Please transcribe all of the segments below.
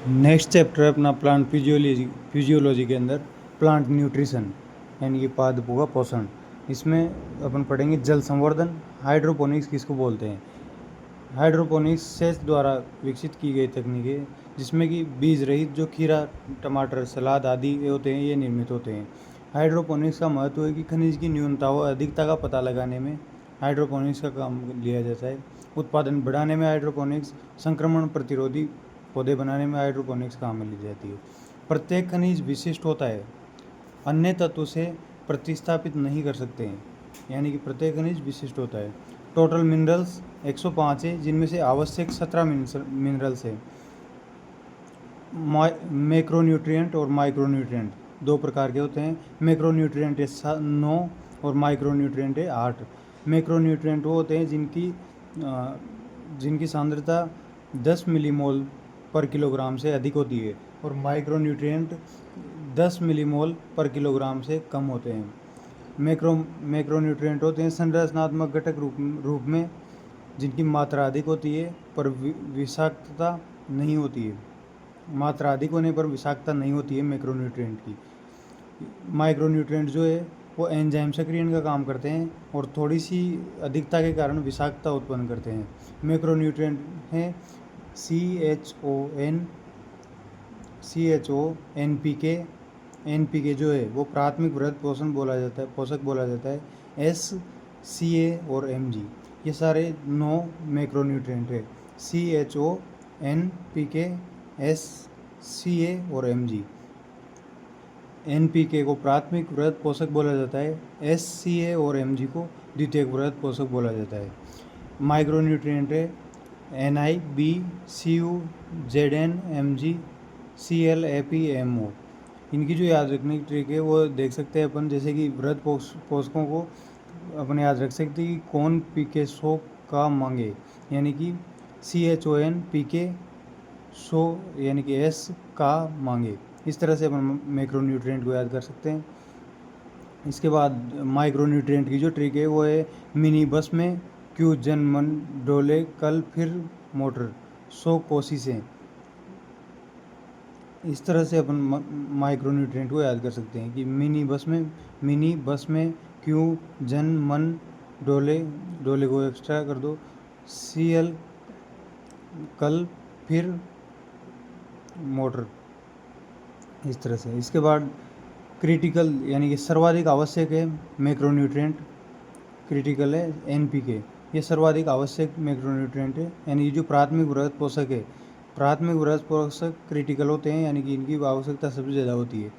Next chapter है अपना plant physiology के अंदर प्लांट न्यूट्रिशन यानी कि पादपों का पोषण। इसमें अपन पढ़ेंगे जल संवर्धन। हाइड्रोपोनिक्स किसको बोलते हैं? हाइड्रोपोनिक्स सेच द्वारा विकसित की गई तकनीक है जिसमें कि बीज रहित जो खीरा, टमाटर, सलाद आदि होते हैं ये निर्मित होते हैं। हाइड्रोपोनिक्स का महत्व है कि खनिज की न्यूनता व अधिकता का पता लगाने में हाइड्रोपोनिक्स का काम लिया जाता है। उत्पादन बढ़ाने में हाइड्रोपोनिक्स, संक्रमण प्रतिरोधी पौधे बनाने में हाइड्रोपोनिक्स काम में ली जाती है। प्रत्येक खनिज विशिष्ट होता है, अन्य तत्व से प्रतिस्थापित नहीं कर सकते हैं, यानी कि प्रत्येक खनिज विशिष्ट होता है। टोटल मिनरल्स 105 है जिनमें से आवश्यक 17 मिनरल्स है। मैक्रोन्यूट्रिएंट और माइक्रोन्यूट्रिएंट दो प्रकार के होते हैं। मैक्रोन्यूट्रिएंट है 9 और माइक्रोन्यूट्रिएंट है 8। मैक्रोन्यूट्रिएंट वो होते हैं जिनकी सांद्रता 10 मिलीमोल पर किलोग्राम से अधिक होती है और माइक्रोन्यूट्रिएंट 10 मिलीमोल पर किलोग्राम से कम होते हैं। मैक्रोन्यूट्रिएंट होते हैं संरचनात्मक घटक रूप में जिनकी मात्रा अधिक होती है पर विषाक्तता नहीं होती है। मात्रा अधिक होने पर विषाक्तता नहीं होती है मैक्रोन्यूट्रिएंट की। माइक्रोन्यूट्रिएंट जो है वो एंजाइम सक्रियण का काम करते हैं और थोड़ी सी अधिकता के कारण विषाक्तता उत्पन्न करते हैं। मैक्रोन्यूट्रिएंट हैं CHO, NPK। NPK जो है वो प्राथमिक वृहद पोषक बोला जाता है। SCA और Mg ये सारे 9 मैक्रोन्यूट्रिएंट है। CHO, NPK, SCA और Mg। NPK को प्राथमिक वृहद पोषक बोला जाता है, SCA और Mg को द्वितीयक वृहद पोषक बोला जाता है। माइक्रोन्यूट्रिएंट है Ni, B, Cu, Zn, Mg, Cl, Ap, Mo। इनकी जो याद रखने की ट्रिक है वो देख सकते हैं अपन, जैसे कि वृहद पोषकों को अपन याद रख सकते हैं कि कौन पीके 100 का मांगे, यानी कि CHON पीके 100 यानी कि S का मांगे। इस तरह से अपन मैक्रोन्यूट्रिएंट को याद कर सकते हैं। इसके बाद माइक्रोन्यूट्रिएंट की जो ट्रिक है वो है मिनी बस में क्यों जन मन डोले कल फिर मोटर 100 कोशिशें। इस तरह से अपन माइक्रोन्यूट्रिएंट को याद कर सकते हैं कि मिनी बस में क्यों जन मन डोले को एक्स्ट्रा कर दो, CL कल फिर मोटर। इस तरह से। इसके बाद क्रिटिकल यानी कि सर्वाधिक आवश्यक है मैक्रोन्यूट्रिएंट, क्रिटिकल है NPK। ये सर्वाधिक आवश्यक मैक्रोन्यूट्रिएंट है, यानी ये जो प्राथमिक वृहद पोषक है, प्राथमिक वृहद पोषक क्रिटिकल होते हैं, यानी कि इनकी आवश्यकता सबसे ज़्यादा होती है।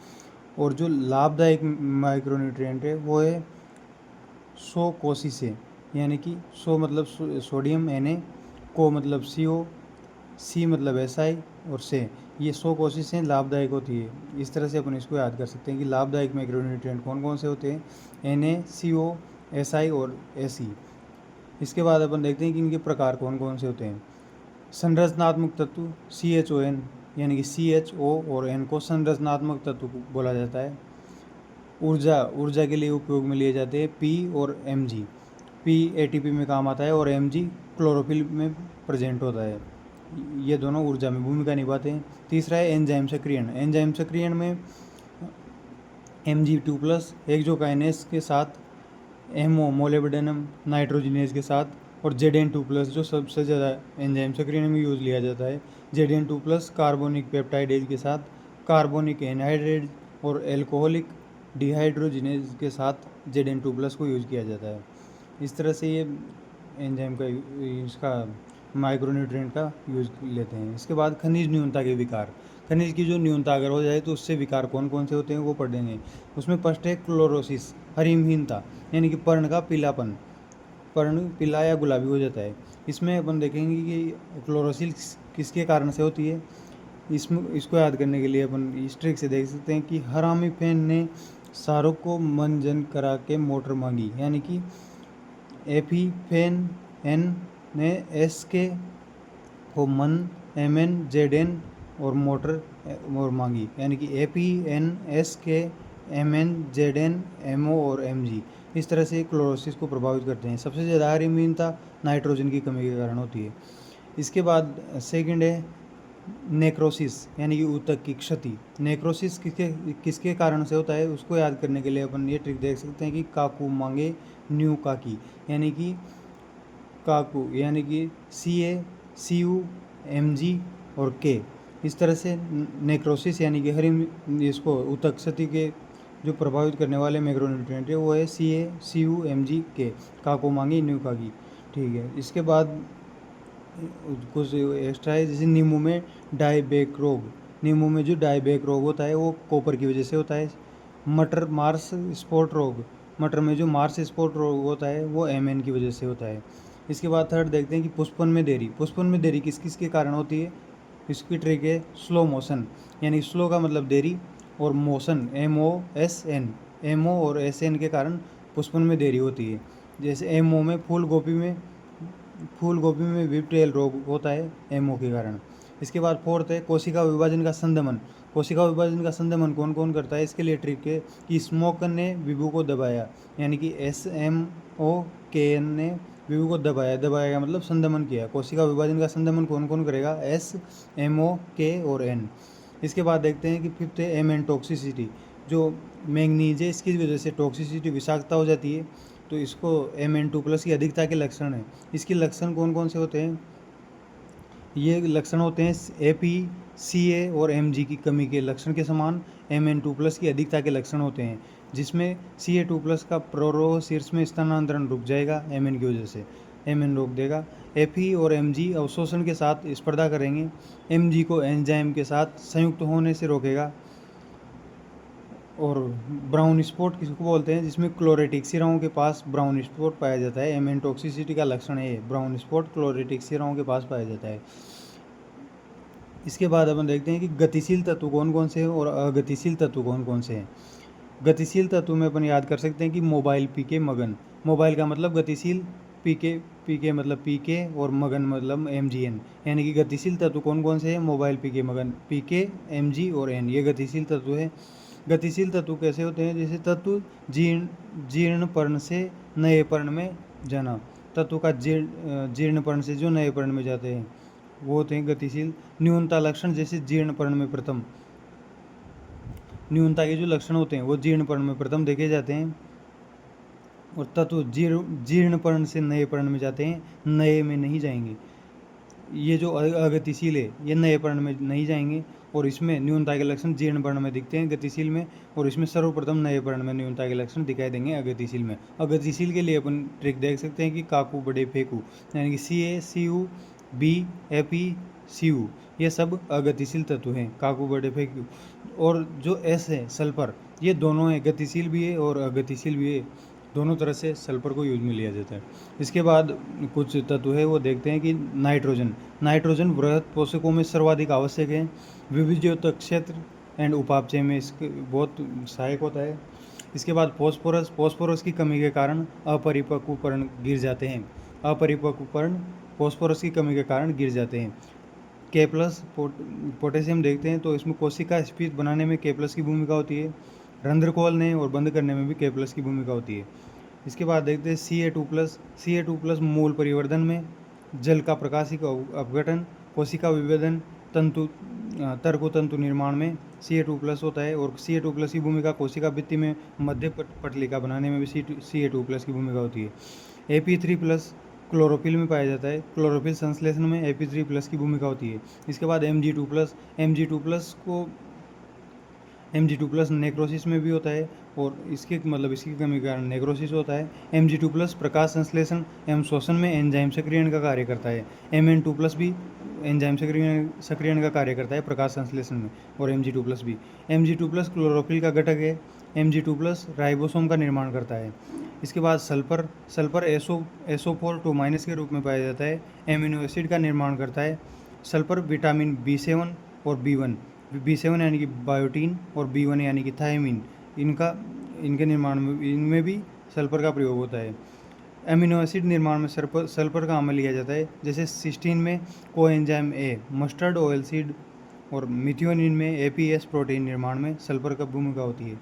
और जो लाभदायक माइक्रोन्यूट्रिएंट है वो है 100 कोशिशें, यानी कि 100 मतलब सोडियम, Na, को मतलब CO, C मतलब SI और से ये 100 कोशिशें लाभदायक होती है। इस तरह से अपन इसको याद कर सकते हैं कि लाभदायक मैक्रोन्यूट्रिएंट कौन कौन से होते हैं, Na, CO, SI और Se। इसके बाद अपन देखते हैं कि इनके प्रकार कौन कौन से होते हैं। संरचनात्मक तत्व CHON यानी कि CHO और N को संरचनात्मक तत्व बोला जाता है। ऊर्जा के लिए उपयोग में लिए जाते हैं P और Mg। P ATP में काम आता है और Mg क्लोरोफिल में प्रेजेंट होता है। ये दोनों ऊर्जा में भूमिका निभाते हैं। तीसरा है एंजाइम सक्रियण। एंजाइम सक्रियण में Mg2+ हेक्सोकाइनेस के साथ, MO मोलिब्डेनम नाइट्रोजिनेज के साथ, और Zn2+ जो सबसे ज़्यादा एंजाइम सक्रियण में यूज़ लिया जाता है, Zn2+ कार्बोनिक पेप्टाइडेज के साथ, कार्बोनिक एनहाइड्रेज और एल्कोहलिक डिहाइड्रोजिनेज के साथ Zn2+ को यूज़ किया जाता है। इस तरह से ये एंजाइम का इसका माइक्रोन्यूट्रिएंट का यूज़ लेते हैं। इसके बाद खनिज न्यूनता के विकार। खनिज की जो न्यूनता अगर हो जाए तो उससे विकार कौन कौन से होते हैं वो पढ़ेंगे। उसमें फर्स्ट है क्लोरोसिस, हरिमहीनता, यानी कि पर्ण का पीलापन, पर्ण पीला या गुलाबी हो जाता है। इसमें अपन देखेंगे कि क्लोरोसिस किसके कारण से होती है। इसको याद करने के लिए अपन इस ट्रिक से देख सकते हैं कि हरामी फैन ने शाहरुख को मंजन करा के मोटर मांगी, यानी कि एफीफेन ने SK को मन, MN, ZN और मोटर और मांगी, यानी कि APN, SK, MN, ZN, MO और MG। इस तरह से क्लोरोसिस को प्रभावित करते हैं। सबसे ज़्यादा हरिमहीनता नाइट्रोजन की कमी के कारण होती है। इसके बाद सेकंड है नेक्रोसिस यानी कि ऊतक की क्षति। नेक्रोसिस किसके किसके कारण से होता है उसको याद करने के लिए अपन ये ट्रिक देख सकते हैं कि काकू मांगे न्यू काकी, यानी कि काकू यानी कि CACU MG और K। इस तरह से नेक्रोसिस यानी कि इसको ऊतक क्षति के जो प्रभावित करने वाले मैक्रोन्यूट्रिएंट है वो है CACU MG K, काको मांगी न्यू काकी। ठीक है, इसके बाद कुछ एक्स्ट्रा है, जैसे नींबू में डायबैक रोग। नींबू में जो डायबैक रोग होता है वो कॉपर की वजह से होता है। मटर मार्स स्पॉट रोग, मटर में जो मार्स स्पॉट रोग होता है वो MN की वजह से होता है। इसके बाद थर्ड देखते हैं कि पुष्पन में देरी। पुष्पन में देरी किस किस के कारण होती है, इसकी ट्रिक है स्लो मोशन, यानी स्लो का मतलब देरी और मोशन MO और SN के कारण पुष्पन में देरी होती है। जैसे MO में फूल गोभी में विप्टेल रोग होता है MO के कारण। इसके बाद फोर्थ है कोशिका विभाजन का संदमन। कोशिका विभाजन का संदमन कौन कौन करता है, इसके लिए ट्रिक है कि स्मोकन ने विभु को दबाया, यानी कि SMOKN ने विभु को दबाया का मतलब संदमन किया। कोशिका विभाजन का संदमन कौन कौन करेगा, SMOK और N। इसके बाद देखते हैं कि फिफ्थ है MN टॉक्सिसिटी। जो मैंगनीज है इसकी वजह से टॉक्सिसिटी विषाक्तता हो जाती है, तो इसको Mn2+ की अधिकता के लक्षण है। इसके लक्षण कौन कौन से होते हैं, ये लक्षण होते हैं AP, CA और MG की कमी के लक्षण के समान Mn2+ की अधिकता के लक्षण होते हैं, जिसमें CA2+ का प्रोरोह शीर्ष में स्थानांतरण रुक जाएगा Mn की वजह से, Mn रोक देगा। Fe और Mg अवशोषण के साथ स्पर्धा करेंगे, Mg को एंजाइम के साथ संयुक्त होने से रोकेगा। और ब्राउन स्पॉट किसको बोलते हैं, जिसमें क्लोरेटिक सिराओं के पास ब्राउन स्पॉट पाया जाता है। MN टॉक्सिसिटी का लक्षण है ब्राउन स्पॉट क्लोरेटिक सिराओं के पास पाया जाता है। इसके बाद अपन देखते हैं कि गतिशील तत्व कौन कौन से हैं और अगतिशील तत्व कौन कौन से हैं। गतिशील तत्व में अपन याद कर सकते हैं कि मोबाइल, पीके, मगन। मोबाइल का मतलब गतिशील, पीके मतलब पीके और मगन मतलब MGN, यानी कि गतिशील तत्व कौन कौन से हैं, मोबाइल, पीके, मगन, पीके, MG और N, ये गतिशील तत्व है। गतिशील तत्व कैसे होते हैं, जैसे तत्व जीर्ण पर्ण से नए पर्ण में जाना। तत्व का जीर्ण पर्ण से जो नए पर्ण में जाते हैं वो होते हैं गतिशील। न्यूनता लक्षण, जैसे जीर्ण पर्ण में प्रथम, न्यूनता के जो लक्षण होते हैं वो जीर्ण पर्ण में प्रथम देखे जाते हैं। और तत्व जीर्ण पर्ण से नए पर्ण में जाते हैं, नए में नहीं जाएंगे। ये जो अगतिशील है ये नए पर्ण में नहीं जाएंगे, और इसमें न्यूनता के लक्षण जीर्ण पर्ण में दिखते हैं गतिशील में, और इसमें सर्वप्रथम नए पर्ण में न्यूनता के लक्षण दिखाई देंगे अगतिशील में। अगतिशील के लिए अपन ट्रिक देख सकते हैं कि काकू बड़े फेंकू, यानी कि CACU BFECU, ये सब अगतिशील तत्व हैं, काकू बड़े फेंकू। और जो S है सल्फर, ये दोनों है, गतिशील भी है और अगतिशील भी है, दोनों तरह से सल्फर को यूज में लिया जाता है। इसके बाद कुछ तत्व है वो देखते हैं कि नाइट्रोजन बृहद पोषकों में सर्वाधिक आवश्यक है। विभिजोतक क्षेत्र एंड उपापचय में इसके बहुत सहायक होता है। इसके बाद फॉस्फोरस की कमी के कारण अपरिपक्व पर्ण गिर जाते हैं। अपरिपक्व पर्ण फॉस्फोरस की कमी के कारण गिर जाते हैं। K+ पोटेशियम देखते हैं तो इसमें कोशिका स्फीत बनाने में K+ की भूमिका होती है। रंध्र खोलने और बंद करने में भी K+ की भूमिका होती है। इसके बाद देखते हैं CA2+ मूल परिवर्धन में, जल का प्रकाशिक अपघटन, कोशिका विभेदन, तंतु तंतु निर्माण में CA2+ होता है। और CA2+ की भूमिका कोशिका भित्ति में मध्य पटलिका बनाने में भी CA2+ की भूमिका होती है। AP3+ क्लोरोफिल में पाया जाता है, क्लोरोफिल संश्लेषण में AP3+ की भूमिका होती है। इसके बाद Mg2+ नेक्रोसिस में भी होता है, और इसकी कमी के कारण नेक्रोसिस होता है। Mg2+ प्रकाश संश्लेषण एवं शोषण में एंजाइम सक्रियण का कार्य करता है। Mn2+ भी एंजाइम सक्रियण का कार्य करता है प्रकाश संश्लेषण में, और Mg2+ भी। Mg2+ क्लोरोफिल का घटक है। Mg2+ राइबोसोम का निर्माण करता है। इसके बाद सल्फर SO4 2- के रूप में पाया जाता है, एमिनो एसिड का निर्माण करता है। सल्फर विटामिन B7 और B1, B7 यानी कि बायोटीन और B1 यानी कि थायमीन, इनके निर्माण में इनमें भी सल्फर का प्रयोग होता है। एमिनो एसिड निर्माण में सल्फर का अम्ल लिया जाता है, जैसे सिस्टीन में coenzyme A, mustard oil seed, और मिथियोनिन में APS प्रोटीन निर्माण में सल्फर का भूमिका होती है।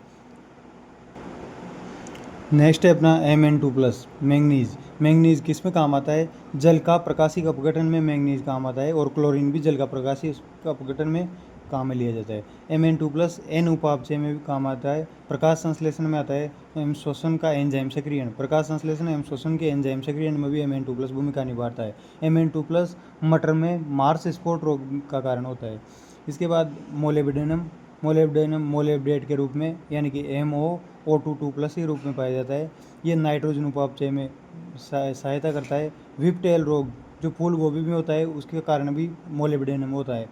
नेक्स्ट है अपना Mn2+ मैंगनीज। मैंगनीज किस में काम आता है? जल का प्रकाशिक अपघटन में मैंगनीज काम आता है, और क्लोरीन भी जल का प्रकाशिक अपघटन में काम में लिया जाता है। Mn2+ N उपापचय में भी काम आता है, प्रकाश संश्लेषण में आता है, एवं श्वसन का एंजाइम सक्रियण, प्रकाश संश्लेषण एवं श्वसन के एंजाइम सक्रियण में भी Mn2+ भूमिका निभाता है। Mn2+ मटर में मार्स स्पॉट रोग का कारण होता है। इसके बाद मोलिब्डेनम मोलिब्डेट के रूप में यानी कि MoO2+ के रूप में पाया जाता है। ये नाइट्रोजन उपापचय में सहायता करता है। विप्टेल रोग जो फूल गोभी में होता है उसके कारण भी मोलिब्डेनम होता है।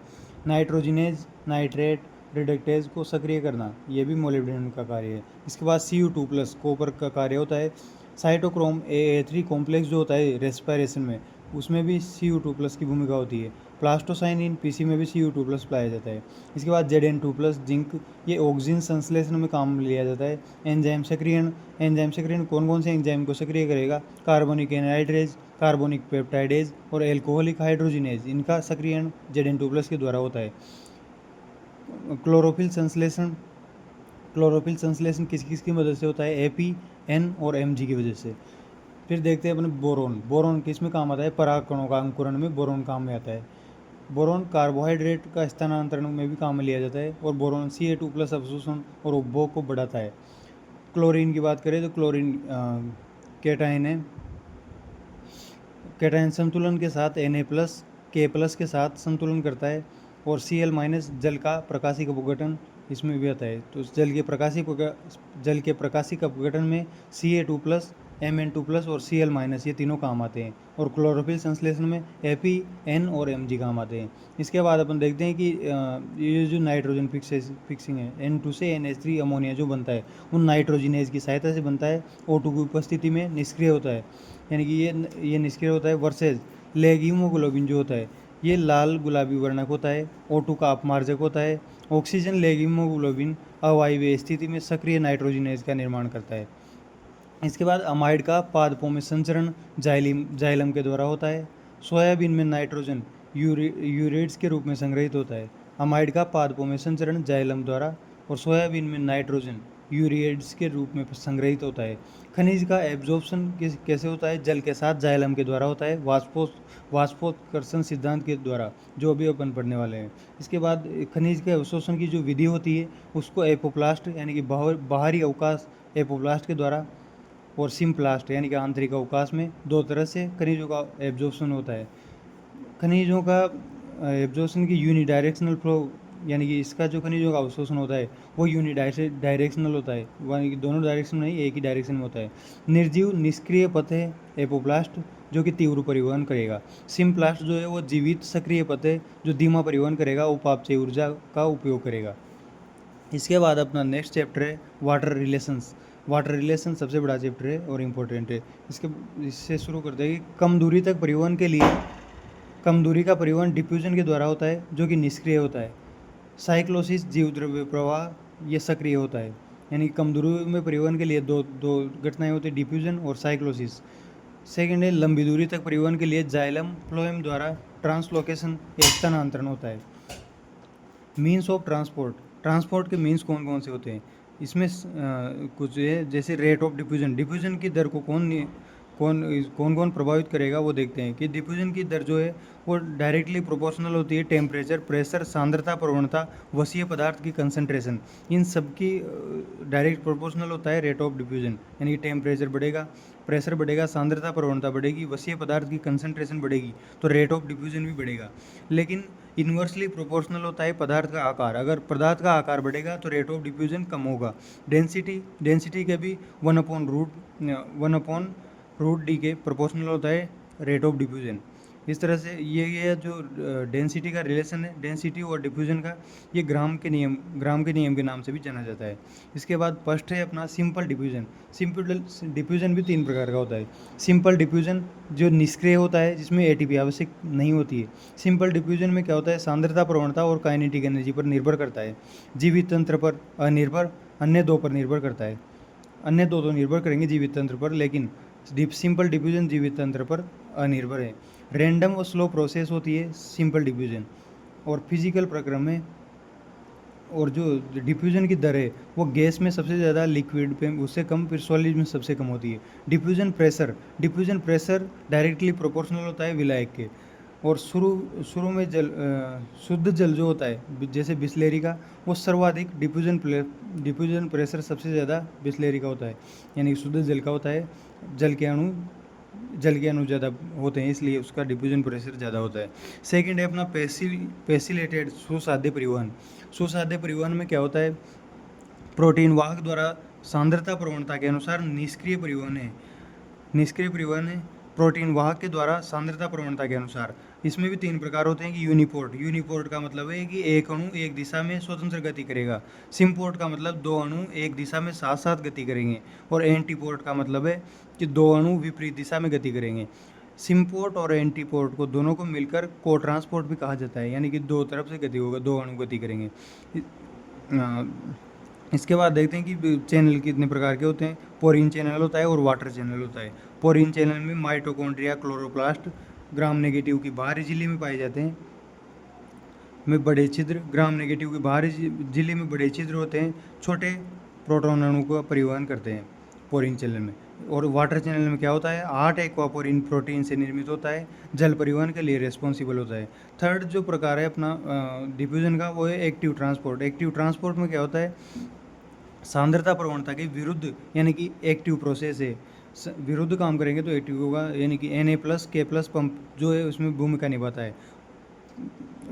नाइट्रोजिनेज नाइट्रेट रिडक्टेज को सक्रिय करना, ये भी मोलिब्डेनम का कार्य है। इसके बाद Cu2+ कॉपर का कार्य होता है। साइटोक्रोम AA3 कॉम्प्लेक्स जो होता है रेस्पिरेशन में, उसमें भी Cu2+ की भूमिका होती है। प्लास्टोसाइनिन पीसी में भी Cu2+ पाया जाता है। इसके बाद Zn2+ जिंक, ये ऑक्सीजन संश्लेषण में काम लिया जाता है। एंजाइम सक्रियण कौन कौन से एंजाइम को सक्रिय करेगा? कार्बोनिक एनहाइड्रेज, कार्बोनिक पेप्टाइडेज और एल्कोहलिक हाइड्रोजिनेज, इनका सक्रियण Zn2+ के द्वारा होता है। क्लोरोफिल संश्लेषण किस किस की मदद से होता है? Ap, N और Mg की वजह से। फिर देखते हैं अपने बोरोन किस में काम आता है? पराग कणों का अंकुरण में बोरोन काम में आता है। बोरोन कार्बोहाइड्रेट का स्थानांतरण में भी काम में लिया जाता है, और बोरोन Ca2+ अवशोषण और उपभोग को बढ़ाता है। क्लोरीन की बात करें तो क्लोरीन कैटायन है। कैटायन संतुलन के साथ Na+ K+ के साथ संतुलन करता है, और Cl- जल का प्रकाशिक अपघटन इसमें भी आता है। तो जल के प्रकाशिक अपघटन में Ca2+, Mn2+ और Cl- ये तीनों काम आते हैं, और क्लोरोफिल संश्लेषण में Ap, N और Mg काम आते हैं। इसके बाद अपन देखते हैं कि ये जो नाइट्रोजन फिक्सिंग है, N2 से NH3 अमोनिया जो बनता है, उन नाइट्रोजिनेज की सहायता से बनता है। O2 की उपस्थिति में निष्क्रिय होता है, यानी कि ये निष्क्रिय होता है। वर्सेज लेग हीमोग्लोबिन जो होता है, ये लाल गुलाबी वर्णक होता है। O2 का अपमार्जक होता है। ऑक्सीजन लेग हीमोग्लोबिन अवायवीय स्थिति में सक्रिय नाइट्रोजिनेज का निर्माण करता है। इसके बाद अमाइड का पादपों में संचरण जाइलम के द्वारा होता है। सोयाबीन में नाइट्रोजन यूरेट्स के रूप में संग्रहित होता है। अमाइड का पादपों में संचरण जाइलम द्वारा, और सोयाबीन में नाइट्रोजन यूरिएट्स के रूप में संग्रहित होता है। खनिज का एब्जॉर्प्शन कैसे होता है? जल के साथ जाइलम के द्वारा होता है, वाष्पोत्कर्षण सिद्धांत के द्वारा, जो अभी अपन पढ़ने वाले हैं। इसके बाद खनिज के अवशोषण की जो विधि होती है उसको एपोप्लास्ट यानी कि बाहरी अवकाश एपोप्लास्ट के द्वारा, और सिम्प्लास्ट यानी कि आंतरिक अवकाश में, दो तरह से खनिजों का एब्जॉर्प्शन होता है। खनिजों का एब्जॉर्प्शन की यूनिडायरेक्शनल फ्लो, यानी कि इसका जो खनिजों का अवशोषण होता है वो यूनिडायरेक्शनल होता है, यानी कि दोनों डायरेक्शन में नहीं, एक ही डायरेक्शन में होता है। निर्जीव निष्क्रिय पथ है एपोप्लास्ट, जो कि तीव्र परिवहन करेगा। सिम्प्लास्ट जो है वो जीवित सक्रिय पथ है, जो धीमा परिवहन करेगा, उपापचय ऊर्जा का उपयोग करेगा। इसके बाद अपना नेक्स्ट चैप्टर है वाटर रिलेशन सबसे बड़ा चैप्टर है और इम्पोर्टेंट है। इससे शुरू करते हैं कि कम दूरी तक परिवहन के लिए कम दूरी का परिवहन डिफ्यूजन के द्वारा होता है, जो कि निष्क्रिय होता है। साइक्लोसिस जीव द्रव्य प्रवाह, ये सक्रिय होता है। यानी कम दूरी में परिवहन के लिए दो घटनाएं होती है, डिफ्यूजन और साइक्लोसिस। सेकेंड है लंबी दूरी तक परिवहन के लिए जाइलम फ्लोएम द्वारा ट्रांसलोकेशन या स्थानांतरण होता है। मीन्स ऑफ ट्रांसपोर्ट के मीन्स कौन कौन से होते हैं? इसमें कुछ है, जैसे रेट ऑफ डिफ्यूजन की दर को कौन प्रभावित करेगा वो देखते हैं कि डिफ्यूजन की दर जो है वो डायरेक्टली प्रोपोर्शनल होती है टेम्परेचर, प्रेशर, सांद्रता, प्रवणता, वसीय पदार्थ की कंसंट्रेशन, इन सब की डायरेक्ट प्रोपोर्शनल होता है रेट ऑफ डिफ्यूजन। यानी कि टेम्परेचर बढ़ेगा, प्रेशर बढ़ेगा, सांद्रता प्रवणता बढ़ेगी, वसीय पदार्थ की कंसंट्रेशन बढ़ेगी, तो रेट ऑफ डिफ्यूजन भी बढ़ेगा। लेकिन इन्वर्सली प्रोपोर्शनल होता है पदार्थ का आकार, अगर पदार्थ का आकार बढ़ेगा तो रेट ऑफ डिफ्यूजन कम होगा। डेंसिटी के भी 1/√d के प्रोपोर्शनल होता है रेट ऑफ डिफ्यूजन। इस तरह से ये जो डेंसिटी का रिलेशन है, डेंसिटी और डिफ्यूजन का, ये ग्राम के नियम के नाम से भी जाना जाता है। इसके बाद फर्स्ट है अपना सिंपल डिफ्यूजन भी 3 प्रकार का होता है। सिंपल डिफ्यूजन जो निष्क्रिय होता है, जिसमें एटीपी आवश्यक नहीं होती है। सिंपल डिफ्यूजन में क्या होता है? सांद्रता, प्रवणता और काइनेटिक एनर्जी पर निर्भर करता है। जीवित तंत्र पर अनिर्भर, अन्य दो पर निर्भर करता है। अन्य दो तो निर्भर करेंगे जीवित तंत्र पर, लेकिन सिंपल डिफ्यूजन जीवित तंत्र पर अनिर्भर है। रैंडम और स्लो प्रोसेस होती है सिंपल डिफ्यूजन। और फिजिकल प्रक्रम में और जो डिफ्यूजन की दर है वो गैस में सबसे ज़्यादा, लिक्विड पे उससे कम, फिर सॉलिड में सबसे कम होती है। डिफ्यूजन प्रेशर डायरेक्टली प्रोपोर्शनल होता है विलायक के। और शुरू शुरू में शुद्ध जल जो होता है जैसे बिस्लेरी का, वो सर्वाधिक डिफ्यूजन प्रेशर सबसे ज़्यादा बिस्लेरी का होता है, यानी कि शुद्ध जल का होता है। जल के अणु जल के अणु ज़्यादा होते हैं, इसलिए उसका डिफ्यूजन प्रेशर ज़्यादा होता है। सेकंड है अपना पैसिलेटेड, सुसाध्य परिवहन। सुसाध्य परिवहन में क्या होता है, प्रोटीन वाहक द्वारा सांद्रता प्रवणता के अनुसार निष्क्रिय परिवहन है प्रोटीन वाहक के द्वारा सांद्रता प्रवणता के अनुसार। इसमें भी 3 प्रकार होते हैं कि यूनिपोर्ट का मतलब है कि एक अणु एक दिशा में स्वतंत्र गति करेगा। सिम्पोर्ट का मतलब 2 अणु एक दिशा में साथ साथ गति करेंगे। और एंटीपोर्ट का मतलब है कि 2 अणु विपरीत दिशा में गति करेंगे। सिम्पोर्ट और एंटीपोर्ट को दोनों को मिलकर को ट्रांसपोर्ट भी कहा जाता है, यानी कि 2 तरफ से गति होगा, 2 अणु गति करेंगे। इसके बाद देखते हैं कि चैनल कितने प्रकार के होते हैं। पोरीन चैनल होता है और वाटर चैनल होता है। पोरीन चैनल में माइटोकॉन्ड्रिया, क्लोरोप्लास्ट, ग्राम नेगेटिव की बाहरी झिल्ली में पाए जाते हैं में बड़े छिद्र, ग्राम नेगेटिव की बाहरी झिल्ली में बड़े छिद्र होते हैं, छोटे प्रोटॉन अणु का परिवहन करते हैं पोरीन चैनल में। और वाटर चैनल में क्या होता है, 8 एक्वापोरीन प्रोटीन से निर्मित होता है, जल परिवहन के लिए रेस्पॉन्सिबल होता है। थर्ड जो प्रकार है अपना डिफ्यूजन का, वो है एक्टिव ट्रांसपोर्ट। एक्टिव ट्रांसपोर्ट में क्या होता है, सांद्रता प्रवणता के विरुद्ध, यानी कि एक्टिव प्रोसेस है, विरुद्ध काम करेंगे तो एक्टिव होगा, यानी कि Na+K+ पंप जो है उसमें भूमिका निभाता है।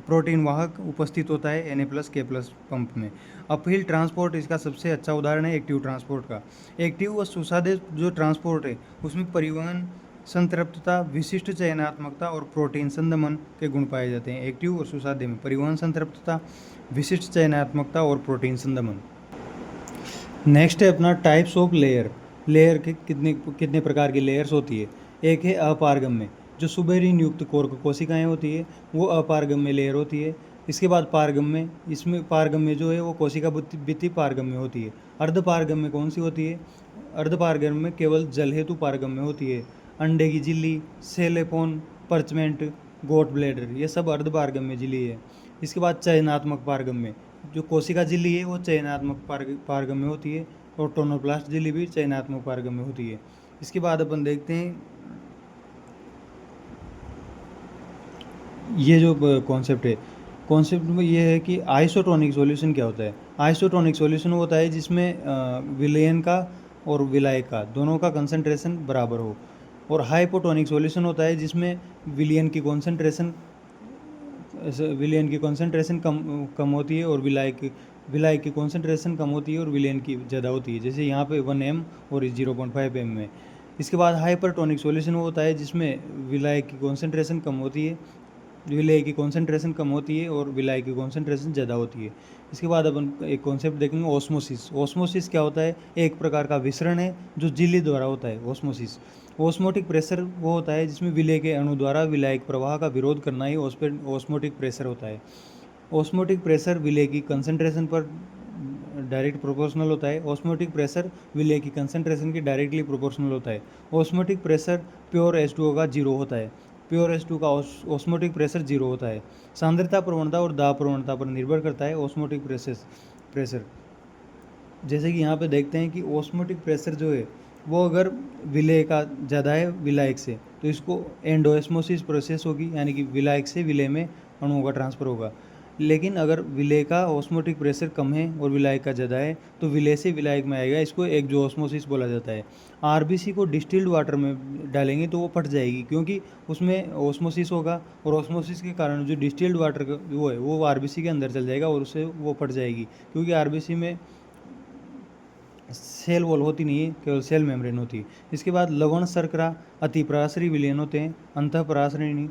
प्रोटीन वाहक उपस्थित होता है Na+K+ पंप में। अपहिल ट्रांसपोर्ट इसका सबसे अच्छा उदाहरण है एक्टिव ट्रांसपोर्ट का। एक्टिव व सुसाध्य जो ट्रांसपोर्ट है उसमें परिवहन, संतृप्तता, विशिष्ट चयनात्मकता और प्रोटीन संदमन के गुण पाए जाते हैं। एक्टिव और सुसाध्य में परिवहन, संतृप्तता, विशिष्ट चयनात्मकता और प्रोटीन संदमन। नेक्स्ट है अपना टाइप्स ऑफ लेयर के कितने प्रकार की लेयर्स होती है। एक है अपारगम्य, जो सुबेरिन युक्त कोशिकाएं होती है वो अपारगम्य लेयर होती है। इसके बाद पारगम्य, इसमें पारगम्य जो है वो कोशिका भित्ति पारगम्य होती है। अर्धपारगम्य कौन सी होती है, अर्धपारगम्य केवल जल हेतु पारगम्य होती है। अंडे की झिल्ली, सेलेपोन, पर्चमेंट, गोट ब्लैडर, ये सब अर्धपारगम्य झिल्ली है। इसके बाद चयनात्मक पारगम्य, जो कोशिका झिल्ली है वो चयनात्मक पारगम्य होती है। और टोनोप्लास्ट झिल्ली भी चयनात्मक पारगम्य होती है। इसके बाद अपन देखते हैं ये जो कॉन्सेप्ट में ये है कि आइसोटोनिक सॉल्यूशन क्या होता है। आइसोटोनिक सॉल्यूशन होता है जिसमें विलयन का और विलायक का दोनों का कंसंट्रेशन बराबर हो। और हाइपोटोनिक सॉल्यूशन होता है जिसमें विलयन की कॉन्सेंट्रेशन कम होती है और विलायक की कॉन्सेंट्रेशन कम होती है और विलयन की ज़्यादा होती है, जैसे यहाँ पे 1 m और 0.5 m में। इसके बाद हाइपरटोनिक सॉल्यूशन होता है जिसमें विलायक की कॉन्सेंट्रेशन कम होती है और विलायक की कॉन्सेंट्रेशन ज़्यादा होती है। इसके बाद अपन एक कॉन्सेप्ट देखेंगे ओस्मोसिस क्या होता है, एक प्रकार का विसरण है जो झिल्ली द्वारा होता है। ओस्मोटिक प्रेशर वो होता है जिसमें विलय के अणु द्वारा विलायक प्रवाह का विरोध करना ही ओस्मोटिक प्रेशर होता है। ओस्मोटिक प्रेशर विलय की कंसंट्रेशन पर डायरेक्ट प्रोपोर्शनल होता है। ऑस्मोटिक प्रेशर विलय की कंसंट्रेशन की डायरेक्टली प्रोपोर्शनल होता है। ऑस्मोटिक प्रेशर प्योर H2O का 0 होता है। प्योर H2 का ऑस्मोटिक प्रेशर 0 होता है। सांद्रता प्रवणता और दाब प्रवणता पर निर्भर करता है ऑस्मोटिक प्रेशर। जैसे कि यहाँ पे देखते हैं कि ऑस्मोटिक प्रेशर जो है वो अगर विलय का ज़्यादा है विलायक से, तो इसको एंडोस्मोसिस प्रोसेस होगी, यानी कि विलायक से विलय में अणुओं का ट्रांसफ़र होगा। लेकिन अगर विलय का ऑस्मोटिक प्रेशर कम है और विलायक का ज़्यादा है तो विलय से विलायक में आएगा, इसको एक्सोस्मोसिस बोला जाता है। आरबीसी को डिस्टिल्ड वाटर में डालेंगे तो वो फट जाएगी, क्योंकि उसमें ऑस्मोसिस होगा और ऑस्मोसिस के कारण जो डिस्टिल्ड वाटर वो है वो आरबीसी के अंदर चल जाएगा और उससे वो फट जाएगी, क्योंकि आरबीसी में सेल वॉल होती नहीं है, केवल सेल मेम्ब्रेन होती है। इसके बाद लवण शर्करा अतिपरासरी विलयन होते हैं। अंतःपरासरी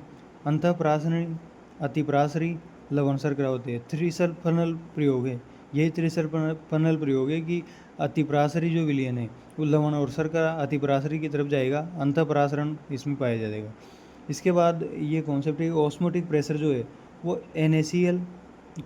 अतिपरासरी लवण शर्करा होते हैं। त्रिसल्फनल प्रयोग है, यही त्रिसल्फनल प्रयोग है कि अतिपरासरी जो विलयन है वो लवण और शर्करा अतिपरासरी की तरफ जाएगा, अंतःपरासरण इसमें पाया जाएगा। इसके बाद ये कॉन्सेप्ट है ऑस्मोटिक प्रेशर जो है वो NaCl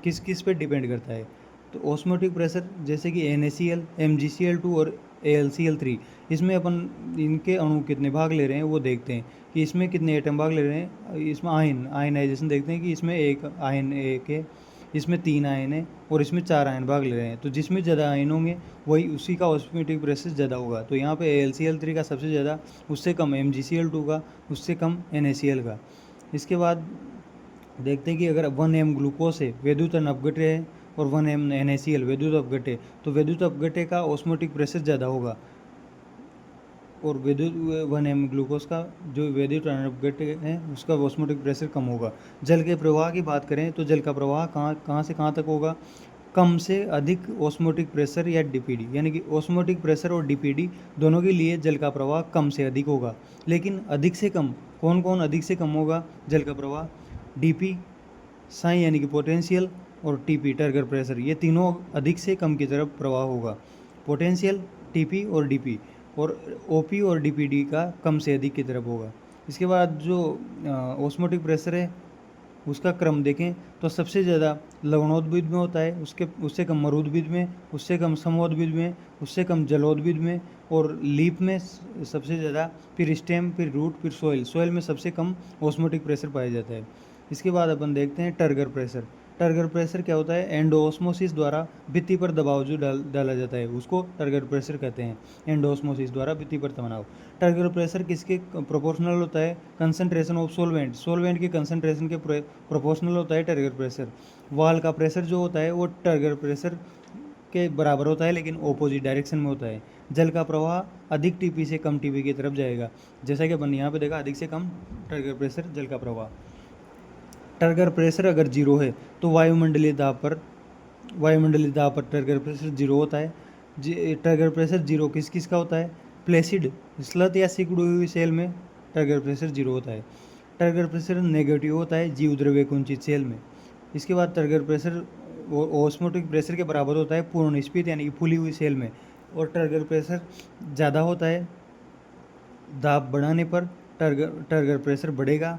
किस पे डिपेंड करता है। तो ऑस्मोटिक प्रेशर जैसे कि NaCl, MgCl2 और AlCl3, इसमें अपन इनके अणु कितने भाग ले रहे हैं वो देखते हैं कि इसमें कितने एटम भाग ले रहे हैं। इसमें आयनाइजेशन देखते हैं कि इसमें एक आयन एक है, इसमें 3 आयन है और इसमें 4 आयन भाग ले रहे हैं, तो जिसमें ज़्यादा आयन होंगे वही उसी का ऑस्मोटिक प्रेशर ज़्यादा होगा। तो यहाँ पे AlCl3 का सबसे ज़्यादा, उससे कम MgCl2 का, उससे कम NaCl का। इसके बाद देखते हैं कि अगर 1m ग्लूकोज है, वैद्युत अपघट्य है, और 1m NaCl वैद्युत अपघट्य, तो वैद्युत अपघट्य का ऑस्मोटिक प्रेशर ज़्यादा होगा, और वैद्युत 1m ग्लूकोज का जो वैद्युत अपघट्य है उसका ऑस्मोटिक प्रेशर कम होगा। जल के प्रवाह की बात करें तो जल का प्रवाह कहाँ से कहाँ तक होगा, कम से अधिक ऑस्मोटिक प्रेशर या DPD, यानी कि ऑस्मोटिक प्रेशर और DPD दोनों के लिए जल का प्रवाह कम से अधिक होगा। लेकिन अधिक से कम, कौन कौन अधिक से कम होगा जल का प्रवाह, DP साई यानी कि पोटेंशियल, और TP टर्गर प्रेशर, ये तीनों अधिक से कम की तरफ प्रवाह होगा। पोटेंशियल, TP और DP, और OP और DPD का कम से अधिक की तरफ होगा। इसके बाद जो ऑस्मोटिक प्रेशर है उसका क्रम देखें तो सबसे ज़्यादा लवणोद्भिद में होता है, उससे कम मरुद्भिद में, उससे कम समोद्भिद में, उससे कम जलोद्भिद में, और लीफ में सबसे ज़्यादा, फिर स्टेम, फिर रूट, फिर सोइल में सबसे कम ऑस्मोटिक प्रेशर पाया जाता है। इसके बाद अपन देखते हैं टर्गर प्रेशर। टर्गर प्रेशर क्या होता है, एंडोऑस्मोसिस द्वारा भित्ति पर दबाव जो डाला जाता है उसको टर्गर प्रेशर कहते हैं। एंडोऑस्मोसिस द्वारा भित्ति पर दबाव। टर्गर प्रेशर किसके प्रोपोर्शनल होता है, कंसंट्रेशन ऑफ सोलवेंट के कंसंट्रेशन के प्रोपोर्शनल होता है टर्गर प्रेशर। वाल का प्रेशर जो होता है वो टर्गर प्रेशर के बराबर होता है, लेकिन ऑपोजिट डायरेक्शन में होता है। जल का प्रवाह अधिक TP से कम TP की तरफ जाएगा, जैसा कि अपन यहाँ पे देखा, अधिक से कम टर्गर प्रेशर, जल का प्रवाह। टर्गर प्रेशर अगर जीरो है तो वायुमंडलीय दाब पर टर्गर प्रेशर जीरो होता है। टर्गर प्रेशर जीरो किस किस का होता है, प्लेसिड स्लत या सिकुड़ी हुई सेल में टर्गर प्रेशर जीरो होता है। टर्गर प्रेशर नेगेटिव होता है जीव द्रव्य कुंचित सेल में। इसके बाद टर्गर प्रेशर ऑस्मोटिक प्रेशर के बराबर होता है पूर्ण स्फीत यानी कि फूली हुई सेल में, और टर्गर प्रेशर ज़्यादा होता है दाब बढ़ाने पर टर्गर प्रेशर बढ़ेगा,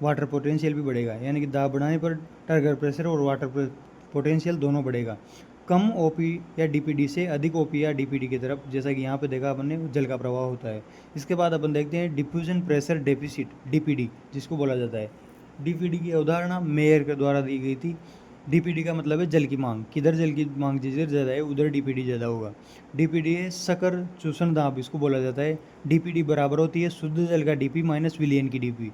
वाटर पोटेंशियल भी बढ़ेगा, यानी कि दाब बढ़ाने पर टर्गर प्रेशर और वाटर पोटेंशियल दोनों बढ़ेगा। कम OP या DPD से अधिक OP या DPD की तरफ, जैसा कि यहाँ पे देखा अपन ने, जल का प्रवाह होता है। इसके बाद अपन देखते हैं डिफ्यूजन प्रेशर डेफिसिट, DPD जिसको बोला जाता है। DPD की अवधारणा मेयर के द्वारा दी गई थी। DPD का मतलब है जल की मांग, किधर जल की मांग जिधर ज़्यादा है उधर DPD ज़्यादा होगा। DPD है शक्कर चूषण दाब, इसको बोला जाता है। DPD बराबर होती है शुद्ध जल का DP माइनस विलयन की DP,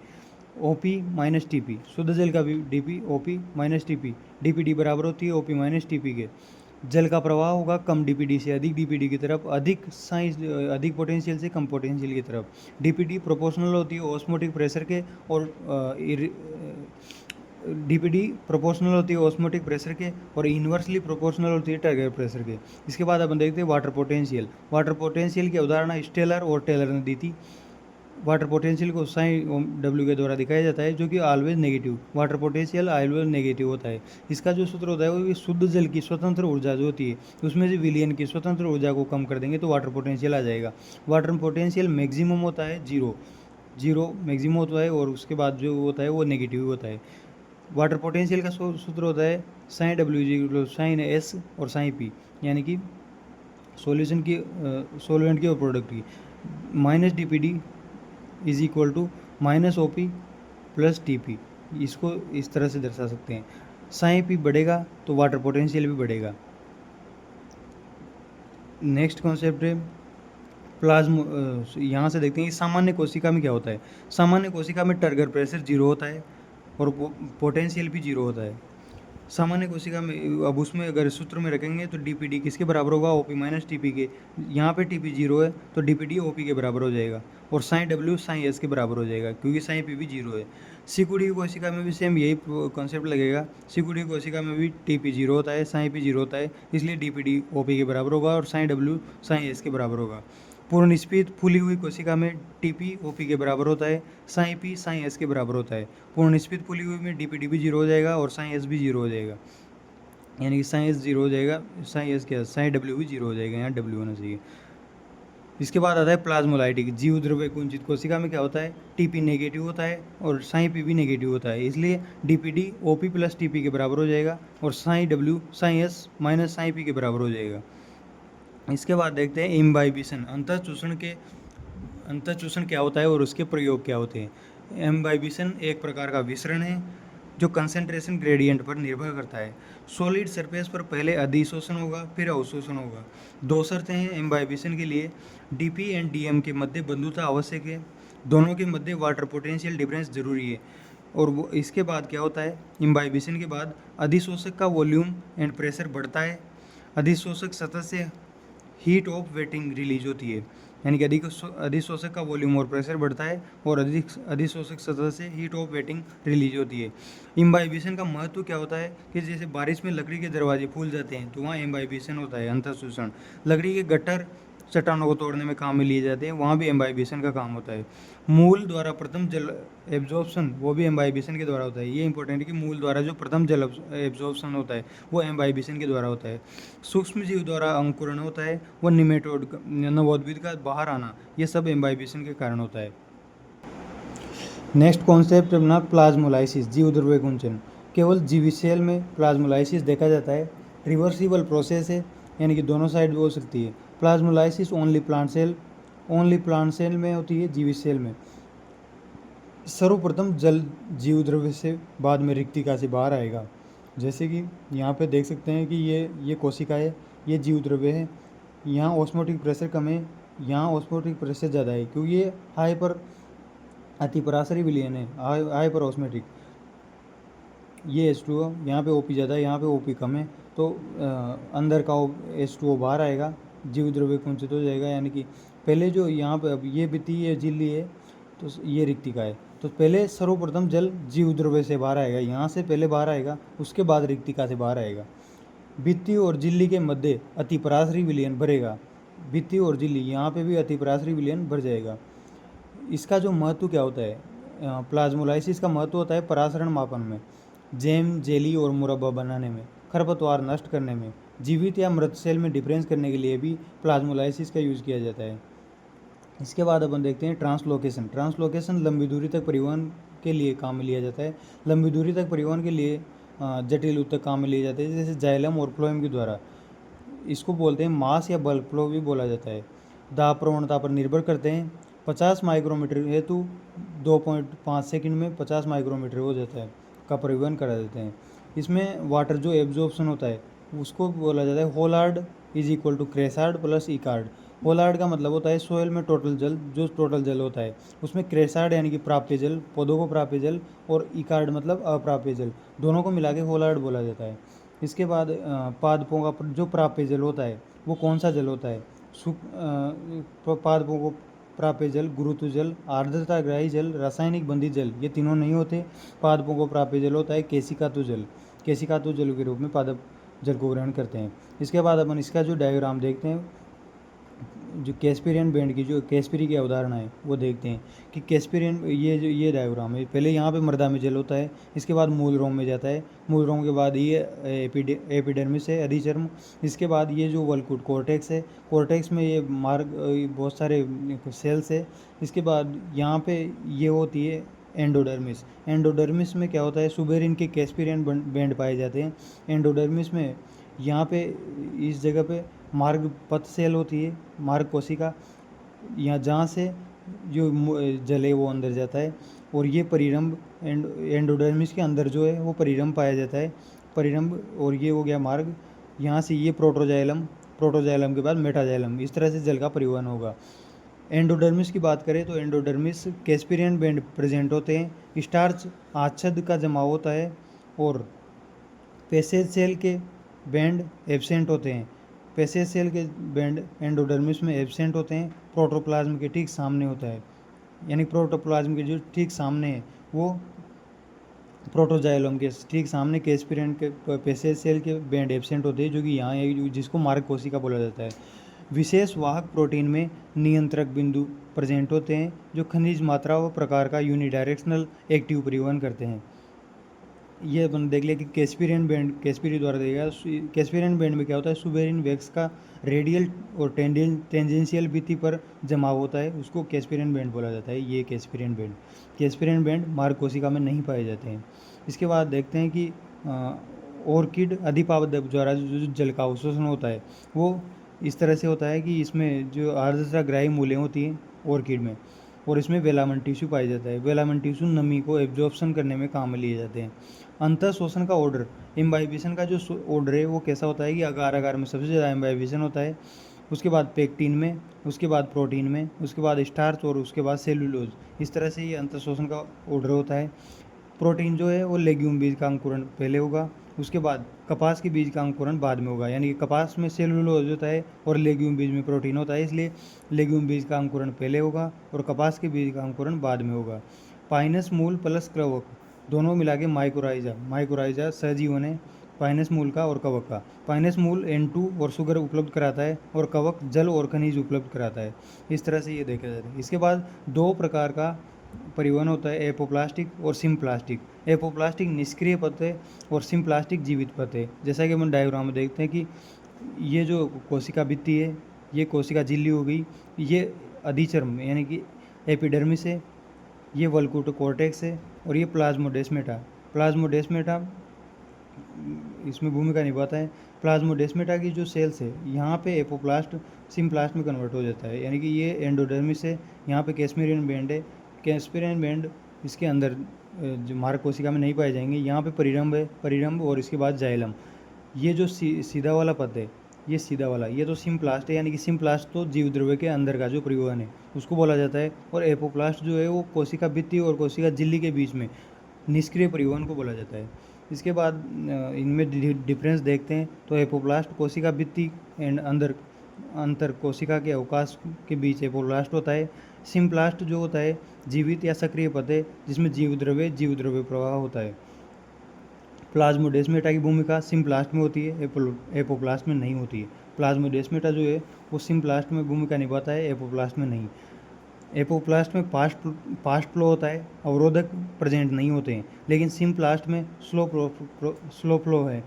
OP माइनस TP, शुद्ध जल का भी DP, OP minus TP, DPD बराबर होती है OP माइनस TP के। जल का प्रवाह होगा कम DPD से अधिक DPD की तरफ, अधिक पोटेंशियल से कम पोटेंशियल की तरफ। DPD प्रोपोर्शनल होती है ऑस्मोटिक प्रेशर के, और DPD प्रोपोर्शनल होती है ऑस्मोटिक प्रेशर के, और इन्वर्सली प्रोपोर्शनल होती है टर्गर प्रेशर के। इसके बाद अपन देखते हैं वाटर पोटेंशियल। वाटर पोटेंशियल की अवधारणा स्टेलर और टेलर ने दी थी। वाटर पोटेंशियल को साइन W के द्वारा दिखाया जाता है, जो कि always negative, water potential always negative होता है। इसका जो सूत्र होता है वो शुद्ध जल की स्वतंत्र ऊर्जा जो होती है उसमें से विलयन की स्वतंत्र ऊर्जा को कम कर देंगे तो वाटर पोटेंशियल आ जाएगा। वाटर पोटेंशियल मैक्सिमम होता है जीरो मैक्सिमम होता है, और उसके बाद जो होता है वो नेगेटिव होता है। वाटर पोटेंशियल का सूत्र होता है साइन W साइन S और साइन P, यानी कि सॉल्यूशन की सॉल्वेंट की और प्रोडक्ट की। Minus DPD is equal to minus OP plus TP, इसको इस तरह से दर्शा सकते हैं। साइन P बढ़ेगा तो वाटर पोटेंशियल भी बढ़ेगा। नेक्स्ट कॉन्सेप्ट है प्लाज्मा। यहाँ से देखते हैं कि सामान्य कोशिका में क्या होता है। सामान्य कोशिका में टर्गर प्रेशर जीरो होता है और पोटेंशियल भी जीरो होता है। सामान्य कोशिका में, अब उसमें अगर सूत्र में रखेंगे तो DPD किसके बराबर होगा, OP माइनस TP के। यहाँ पे TP जीरो है तो DPD OP के बराबर हो जाएगा, और साइन W साइन S के बराबर हो जाएगा क्योंकि साइन P भी जीरो है। सिकुड़ी कोशिका में भी सेम यही कॉन्सेप्ट लगेगा। सिकुड़ी कोशिका में भी TP जीरो होता है, साइन P जीरो होता है, इसलिए DPD OP के बराबर होगा और साइन W साइन S के बराबर होगा। पूर्ण स्फीत फूली हुई कोशिका में TP OP के बराबर होता है, साइन P साइन S के बराबर होता है। पूर्ण स्फीत फूली हुई में DPD भी जीरो हो जाएगा और साइन S भी जीरो हो जाएगा, यानी कि साइन S जीरो हो जाएगा, साइन S क्या, साइन W भी जीरो हो जाएगा, यहाँ W होना चाहिए। इसके बाद आता है प्लाज्मोलाइटिक। जीव द्रव्य कुंचित कोशिका में क्या होता है, TP नेगेटिव होता है और साइन P भी नेगेटिव होता है, इसलिए DPD OP प्लस TP के बराबर हो जाएगा और sign W sign S minus sign P के बराबर हो जाएगा। इसके बाद देखते हैं इम्बाइबिशन, अंतःचूषण क्या होता है और उसके प्रयोग क्या होते हैं। इम्बाइबिशन एक प्रकार का विसरण है जो कंसंट्रेशन ग्रेडियंट पर निर्भर करता है। सॉलिड सरफेस पर पहले अधिशोषण होगा, फिर अवशोषण होगा। दो शर्तें हैं इम्बाइबिशन के लिए। डीपी एंड डीएम के मध्य बंधुता आवश्यक है, दोनों के मध्य वाटर पोटेंशियल डिफरेंस जरूरी है। और वो इसके बाद क्या होता है, इम्बाइबिशन के बाद अधिशोषक का वॉल्यूम एंड प्रेशर बढ़ता है। अधिशोषक सतह से हीट ऑफ वेटिंग रिलीज होती है, यानी कि अधिशोषक का वॉल्यूम और प्रेशर बढ़ता है और अधिशोषक सतह से हीट ऑफ वेटिंग रिलीज होती है। इम्बाइबिशन का महत्व क्या होता है कि जैसे बारिश में लकड़ी के दरवाजे फूल जाते हैं तो वहाँ इम्बाइबिशन होता है, अंतःशोषण। लकड़ी के गट्टर चट्टानों को तोड़ने में काम में लिए जाते हैं, वहाँ भी इम्बाइबिशन का काम होता है। मूल द्वारा प्रथम जल एब्जॉर्प्शन वो भी इम्बाइबिशन के द्वारा होता है। ये इंपॉर्टेंट है कि मूल द्वारा जो प्रथम जल एब्जॉर्प्शन होता है वो इम्बाइबिशन के द्वारा होता है। सूक्ष्म जीव द्वारा अंकुरण होता है, वो निमेटोड नवोद्भिद का बाहर आना, ये सब इम्बाइबिशन के कारण होता है। नेक्स्ट कॉन्सेप्ट अपना प्लाज्मोलाइसिस, जीव द्रव्य कुंचन। केवल जीवी सेल में प्लाज्मोलाइसिस देखा जाता है। रिवर्सिबल प्रोसेस है, यानी कि दोनों साइड भी हो सकती है। प्लाज्मोलाइसिस ओनली प्लांट सेल में होती है, जीवी सेल में। सर्वप्रथम जल जीव द्रव्य से बाद में रिक्तिका से बाहर आएगा। जैसे कि यहाँ पे देख सकते हैं कि ये कोशिका है, ये जीव द्रव्य है। यहाँ ऑस्मोटिक प्रेशर कम है, यहाँ ऑस्मोटिक प्रेशर ज़्यादा है, क्योंकि ये हाइपर अतिपराशरी विलयन है, हाइपर ऑस्मेटिक। ये H2O, यहाँ पे OP ज़्यादा है, यहाँ पे OP कम है, तो अंदर का H2O बाहर आएगा, जीव द्रव्य कुंचित हो जाएगा। यानी कि पहले जो यहाँ पे अब ये भित्ति झिल्ली है तो ये रिक्तिका है। तो पहले सर्वप्रथम जल जीव द्रव्य से बाहर आएगा, यहाँ से पहले बाहर आएगा, उसके बाद रिक्तिका से बाहर आएगा। भित्ति और झिल्ली के मध्य अतिपराशरी विलयन भरेगा। भित्ति और झिल्ली यहाँ पे भी अतिपराशरी विलयन भर जाएगा। इसका जो महत्व क्या होता है, प्लाज्मोलाइसिस का महत्व होता है परासरण मापन में, जैम, जेली और मुरब्बा बनाने में, खरपतवार नष्ट करने में, जीवित या मृत सेल में डिफरेंस करने के लिए भी प्लाज्मोलाइसिस का यूज़ किया जाता है। इसके बाद अपन देखते हैं ट्रांसलोकेशन लंबी दूरी तक परिवहन के लिए काम में लिया जाता है। लंबी दूरी तक परिवहन के लिए जटिल ऊतक काम में लिए जाते हैं, जैसे जाइलम और फ्लोएम के द्वारा। इसको बोलते हैं मास या बल्क फ्लो भी बोला जाता है। दाब प्रवणता पर निर्भर करते हैं। 50 माइक्रोमीटर हेतु 2.5 सेकंड में 50 माइक्रोमीटर हो जाता है का परिवहन करा देते हैं। इसमें वाटर जो एब्जॉर्प्शन होता है उसको बोला जाता है holard is equal to chresard plus echard. Holard का मतलब होता है सोयल में टोटल जल, जो टोटल जल होता है उसमें क्रेसार्ड यानी कि प्राप्य जल, पौधों को प्राप्य जल, और इकार्ड मतलब अप्राप्य जल, दोनों को मिला के होलार्ड बोला जाता है। इसके बाद पादपों का जो प्राप्य जल होता है वो कौन सा जल होता है, पादपों को प्राप्य जल गुरुत्व जल, आर्द्रता ग्राही जल, रासायनिक बंधित जल, ये तीनों नहीं होते। पादपों को प्राप्य जल होता है केशिकातु जल, केशिकातु जल के रूप में पादप जल को ग्रहण करते हैं। इसके बाद अपन इसका जो डायग्राम देखते हैं, जो कैस्पेरियन बैंड की जो कैस्पेरी की अवधारणा है वो देखते हैं कि कैस्पेरियन ये डायग्राम है। पहले यहाँ पे मृदा में जल होता है, इसके बाद मूल रोम में जाता है, मूल रोम के बाद ये एपिडर्मिस है, अधिचर्म। इसके बाद ये जो वल्कुट कॉर्टेक्स है, कॉर्टेक्स में ये मार्ग बहुत सारे सेल्स है। इसके बाद यहाँ पे ये होती है एंडोडर्मिस। एंडोडर्मिस में क्या होता है, सुबेरिन के कैस्पेरियन बैंड पाए जाते हैं। एंडोडर्मिस में यहाँ पे इस जगह पे मार्ग पथ सेल होती है, मार्ग कोशिका, यहाँ जहाँ से जो जल है वो अंदर जाता है। और ये परिरंभ एंडोडर्मिस के अंदर जो है वो परिरंभ पाया जाता है, परिरंभ। और ये हो गया मार्ग, यहाँ से ये प्रोटोजाइलम, प्रोटोजाइलम के बाद मेटाजाइलम, इस तरह से जल का परिवहन होगा। एंडोडर्मिस की बात करें तो एंडोडर्मिस कैस्पेरियन बैंड प्रेजेंट होते हैं, स्टार्च आच्छद का जमाव होता है, और पेसेज सेल के बैंड एब्सेंट होते हैं। पेसेज सेल के बैंड एंडोडर्मिस में एब्सेंट होते हैं, प्रोटोप्लाज्म के ठीक सामने होता है, यानी प्रोटोप्लाज्म के जो ठीक सामने है वो प्रोटोजाइलम के ठीक सामने कैस्पेरियन के पेसेज सेल के बैंड एब्सेंट होते हैं, जो कि यहाँ है, जिसको मार्ग कोशिका बोला जाता है। विशेष वाहक प्रोटीन में नियंत्रक बिंदु प्रेजेंट होते हैं, जो खनिज मात्रा व प्रकार का यूनिडायरेक्शनल एक्टिव परिवहन करते हैं। ये अपन देख लिया कि कैस्पेरियन बैंड कैस्पेरी द्वारा देगा। कैस्पेरियन बैंड में क्या होता है, सुबेरिन वैक्स का रेडियल और टेंजेंशियल भित्ति पर जमाव होता है, उसको कैस्पेरियन बैंड बोला जाता है। ये कैस्पेरियन बैंड मार्ग कोशिका में नहीं पाए जाते हैं। इसके बाद देखते हैं कि ऑर्किड अधिपावत द्वारा जो जल का अवशोषण होता है वो इस तरह से होता है कि इसमें जो आर्द्रता ग्राही मूलें होती हैं ऑर्किड में, और इसमें वेलामन टिश्यू पाया जाता है। वेलामन टिश्यू नमी को एब्जॉर्प्शन करने में काम में लिए जाते हैं। अंतर शोषण का ऑर्डर, इम्बाइबिशन का जो ऑर्डर है वो कैसा होता है कि अगार अगार में सबसे ज़्यादा इम्बाइबिशन होता है, उसके बाद पेक्टिन में, उसके बाद प्रोटीन में, उसके बाद स्टार्च और उसके बाद सेलुलोज। इस तरह से ये अंतर शोषण का ऑर्डर होता है। प्रोटीन जो है वो लेग्यूम बीज का अंकुरण पहले होगा, उसके बाद कपास के बीज का अंकुरण बाद में होगा। यानी कि कपास में सेलुलोज होता है और लेग्यूम बीज में प्रोटीन होता है, इसलिए लेग्यूम बीज का अंकुरण पहले होगा और कपास के बीज का अंकुरण बाद में होगा। पाइनस मूल प्लस कवक दोनों मिला के माइकोराइजा सहजीवन है पाइनस मूल का और कवक का। पाइनस मूल N2 और शुगर उपलब्ध कराता है और कवक जल और खनिज उपलब्ध कराता है। इस तरह से ये देखा जाता है। इसके बाद दो प्रकार का परिवहन होता है, एपोप्लास्टिक और सिम्प्लास्टिक। एपोप्लास्टिक निष्क्रिय पत्ते और सिम्प्लास्टिक जीवित पत्ते। जैसा कि हम डायग्राम में देखते हैं कि ये जो कोशिका भित्ति है, ये कोशिका झिल्ली हो गई, ये अधिचर्म यानी कि एपिडर्मिस है, ये वल्कुट कॉर्टेक्स है और ये प्लाज्मोडेस्मेटा। प्लाज्मोडेस्मेटा इसमें भूमिका निभाता है। प्लाज्मोडेस्मेटा की जो सेल्स है यहाँ पे एपोप्लास्ट सिम्प्लास्ट में कन्वर्ट हो जाता है। यानी कि ये एंडोडर्मिस है, यहाँ पे कैस्पेरियन बैंड है। कैस्पेरियन बैंड इसके अंदर जो मार्ग कोशिका में नहीं पाए जाएंगे। यहाँ पे परिरंभ है, परिरंभ और इसके बाद जाइलम। ये जो सीधा वाला पद है, ये सीधा वाला, ये तो सिम्प्लास्ट है। यानी कि सिम्प्लास्ट तो जीव द्रव्य के अंदर का जो परिवहन है उसको बोला जाता है, और एपोप्लास्ट जो है वो कोशिका भित्ति और कोशिका झिल्ली के बीच में निष्क्रिय परिवहन को बोला जाता है। इसके बाद इनमें डिफरेंस देखते हैं तो एपोप्लास्ट कोशिका भित्ति एंड अंतर कोशिका के अवकाश के बीच एपोप्लास्ट होता है। सिम्प्लास्ट जो होता है जीवित या सक्रिय पद है जिसमें जीव द्रव्य प्रवाह होता है। प्लाज्मोडेस्मेटा की भूमिका सिम्प्लास्ट में होती है, एपोप्लास्ट में नहीं होती है। प्लाज्मोडेस्मेटा जो है वो सिम्प्लास्ट में भूमिका निभाता है, एपोप्लास्ट में नहीं। एपोप्लास्ट में फास्ट फ्लो होता है, अवरोधक प्रेजेंट नहीं होते हैं, लेकिन सिम्प्लास्ट में स्लो फ्लो है।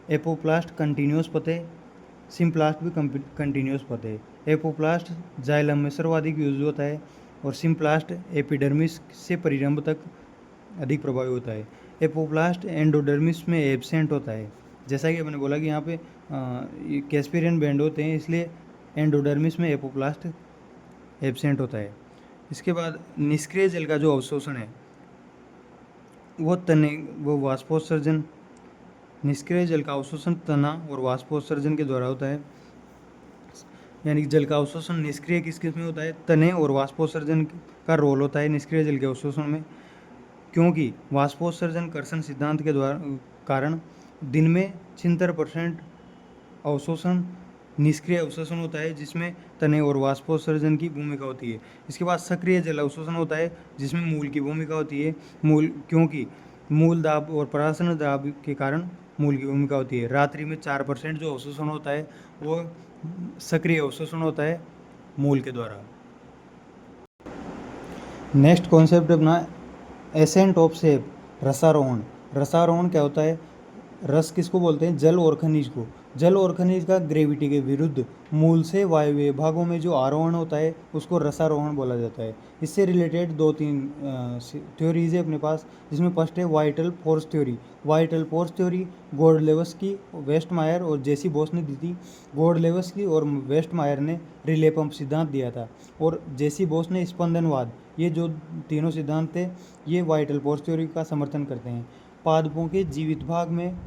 एपोप्लास्ट कंटिन्यूस पते, सिम्प्लास्ट भी कंटिन्यूस पते। एपोप्लास्ट जाइलम में सर्वाधिक यूज होता है और सिम्प्लास्ट एपिडर्मिस से परिरंभ तक अधिक प्रभावी होता है। एपोप्लास्ट एंडोडर्मिस में एब्सेंट होता है। जैसा कि मैंने बोला कि यहाँ पे कैस्पेरियन बैंड होते हैं, इसलिए एंडोडर्मिस में एपोप्लास्ट एब्सेंट होता है। इसके बाद निष्क्रिय जल का जो अवशोषण है वो वाष्पोत्सर्जन, निष्क्रिय जल का अवशोषण तना और वाष्पोत्सर्जन के द्वारा होता है। यानी कि जल का अवशोषण निष्क्रिय किस में होता है, तने और वाष्पोत्सर्जन का रोल होता है निष्क्रिय जल के अवशोषण में, क्योंकि वाष्पोत्सर्जन कर्षण सिद्धांत के द्वारा कारण दिन में 76% अवशोषण निष्क्रिय अवशोषण होता है जिसमें तने और वाष्पोत्सर्जन की भूमिका होती है। इसके बाद सक्रिय जल अवशोषण होता है जिसमें मूल की भूमिका होती है। क्योंकि मूल दाब और परासरण दाब के कारण मूल की भूमिका होती है। रात्रि में 4% जो अवशोषण होता है वो सक्रिय अवशोषण होता है मूल के द्वारा। नेक्स्ट कॉन्सेप्ट अपना एसेंट ऑफ शेप, रसारोहण। रसारोहण क्या होता है? रस किसको बोलते हैं? जल और खनिज को। जल और खनिज का ग्रेविटी के विरुद्ध मूल से वायव्य भागों में जो आरोहण होता है उसको रसारोहण बोला जाता है। इससे रिलेटेड 2-3 थ्योरीज है अपने पास, जिसमें फर्स्ट है vital force theory. Vital force theory Godlewski, Westermaier और जेसी बोस ने दी थी। गोर्डलेवस्की और वेस्टमायर ने रिले पंप सिद्धांत दिया था और जेसी बोस ने स्पंदनवाद। ये जो तीनों सिद्धांत थे ये वाइटल फोर्स थ्योरी का समर्थन करते हैं। पादपों के जीवित भाग में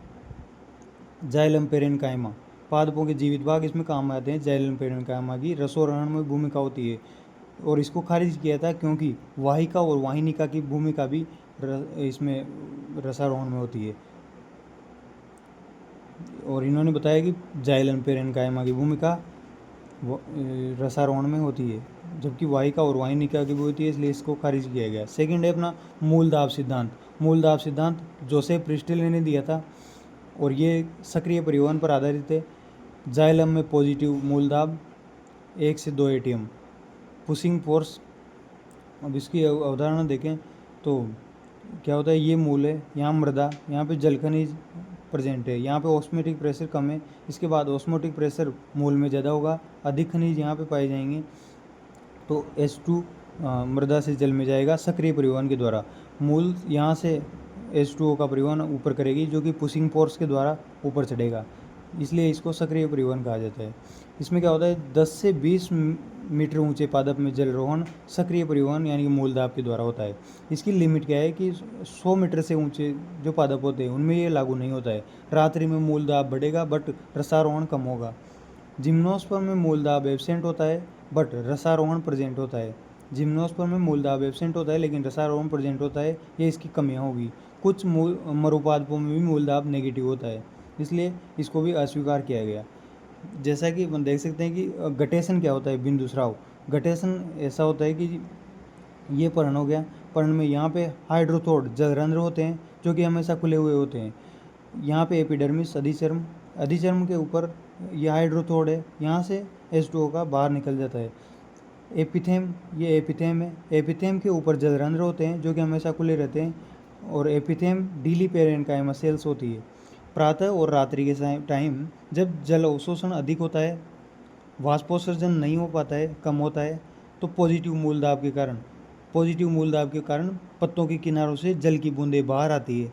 जाइलम पेरेन्काइमा, पादपों के जीवित भाग इसमें काम आते हैं। जाइलम पेरेन्काइमा की रसोरोहण में भूमिका होती है और इसको खारिज किया था क्योंकि वाहिका और वाहिनिका की भूमिका भी इसमें रसारोहण में होती है। और इन्होंने बताया कि जाइलम पेरेन्काइमा की भूमिका रसारोहण में होती है जबकि वाहिका और वाहिनिका की भी होती है, इसलिए इसको खारिज किया गया। सेकंड है अपना मूल दाब सिद्धांत। मूल दाब सिद्धांत जोसेफ प्रिस्टले ने दिया था और ये सक्रिय परिवहन पर आधारित है। जाइलम में पॉजिटिव मूल दाब 1 से 2 ATM, पुशिंग फोर्स। अब इसकी अवधारणा देखें तो क्या होता है, ये मूल है, यहाँ मृदा, यहाँ पे जल खनिज प्रेजेंट है, यहाँ पे ऑस्मोटिक प्रेशर कम है। इसके बाद ऑस्मोटिक प्रेशर मूल में ज़्यादा होगा, अधिक खनिज यहाँ पे पाए जाएंगे, तो H2 मृदा से जल में जाएगा सक्रिय परिवहन के द्वारा। मूल यहाँ से H2O का परिवहन ऊपर करेगी जो कि पुशिंग फोर्स के द्वारा ऊपर चढ़ेगा। इसलिए इसको सक्रिय परिवहन कहा जाता है। इसमें क्या होता है, 10 से 20 मीटर ऊंचे पादप में जलरोहण सक्रिय परिवहन यानी कि मूल दाब के द्वारा होता है। इसकी लिमिट क्या है कि 100 मीटर से ऊंचे जो पादप होते हैं उनमें ये लागू नहीं होता है। रात्रि में मूल दाब बढ़ेगा बट रसारोहण कम होगा। जिम्नोस्पर्म में मूल दाब एब्सेंट होता है बट रसारोहण प्रेजेंट होता है। जिम्नोस्पर्म में मूल दाब एब्सेंट होता है लेकिन रसारोहण प्रेजेंट होता है, ये इसकी कमियां होगी। कुछ मरुपादपों में भी मूल दाब नेगेटिव होता है, इसलिए इसको भी अस्वीकार किया गया। जैसा कि हम देख सकते हैं कि गटेशन क्या होता है, बिंदु स्राव। गटेशन ऐसा होता है कि ये पर्ण हो गया, पर्ण में यहाँ पे हाइड्रोथोड जलरंध्र होते हैं जो कि हमेशा खुले हुए होते हैं। यहाँ पे एपिडर्मिस अधिचर्म, अधिचर्म के ऊपर ये हाइड्रोथोड है, यहाँ से H2O का बाहर निकल जाता है। एपिथेम, ये एपिथेम है, एपिथेम के ऊपर जलरंध्र होते हैं जो कि हमेशा खुले रहते हैं, और एपिथेम डीली पेरेन्काइमा सेल्स होती है। प्रातः और रात्रि के टाइम जब जल अवशोषण अधिक होता है, वाष्पोत्सर्जन नहीं हो पाता है, कम होता है, तो पॉजिटिव मूल दाब के कारण, पॉजिटिव मूल दाब के कारण पत्तों के किनारों से जल की बूंदें बाहर आती है,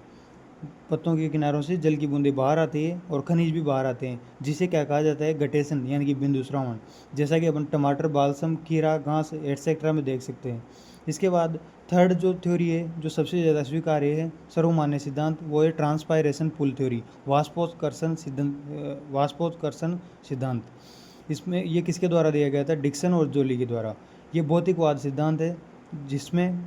पत्तों के किनारों से जल की बूंदें बाहर आती है और खनिज भी बाहर आते हैं, जिसे क्या कहा जाता है, गटेशन यानी कि बिंदु श्रवण। जैसा कि अपन टमाटर, बालसम, खीरा, घास एटसेट्रा में देख सकते हैं। इसके बाद थर्ड जो थ्योरी है, जो सबसे ज़्यादा स्वीकार्य है, सर्वमान्य सिद्धांत, वो है ट्रांसपायरेशन पुल थ्योरी, वाष्पोत्कर्षण सिद्धांत, वाष्पोत्कर्षण सिद्धांत। इसमें ये किसके द्वारा दिया गया था, डिक्सन और जोली के द्वारा। ये भौतिकवाद सिद्धांत है जिसमें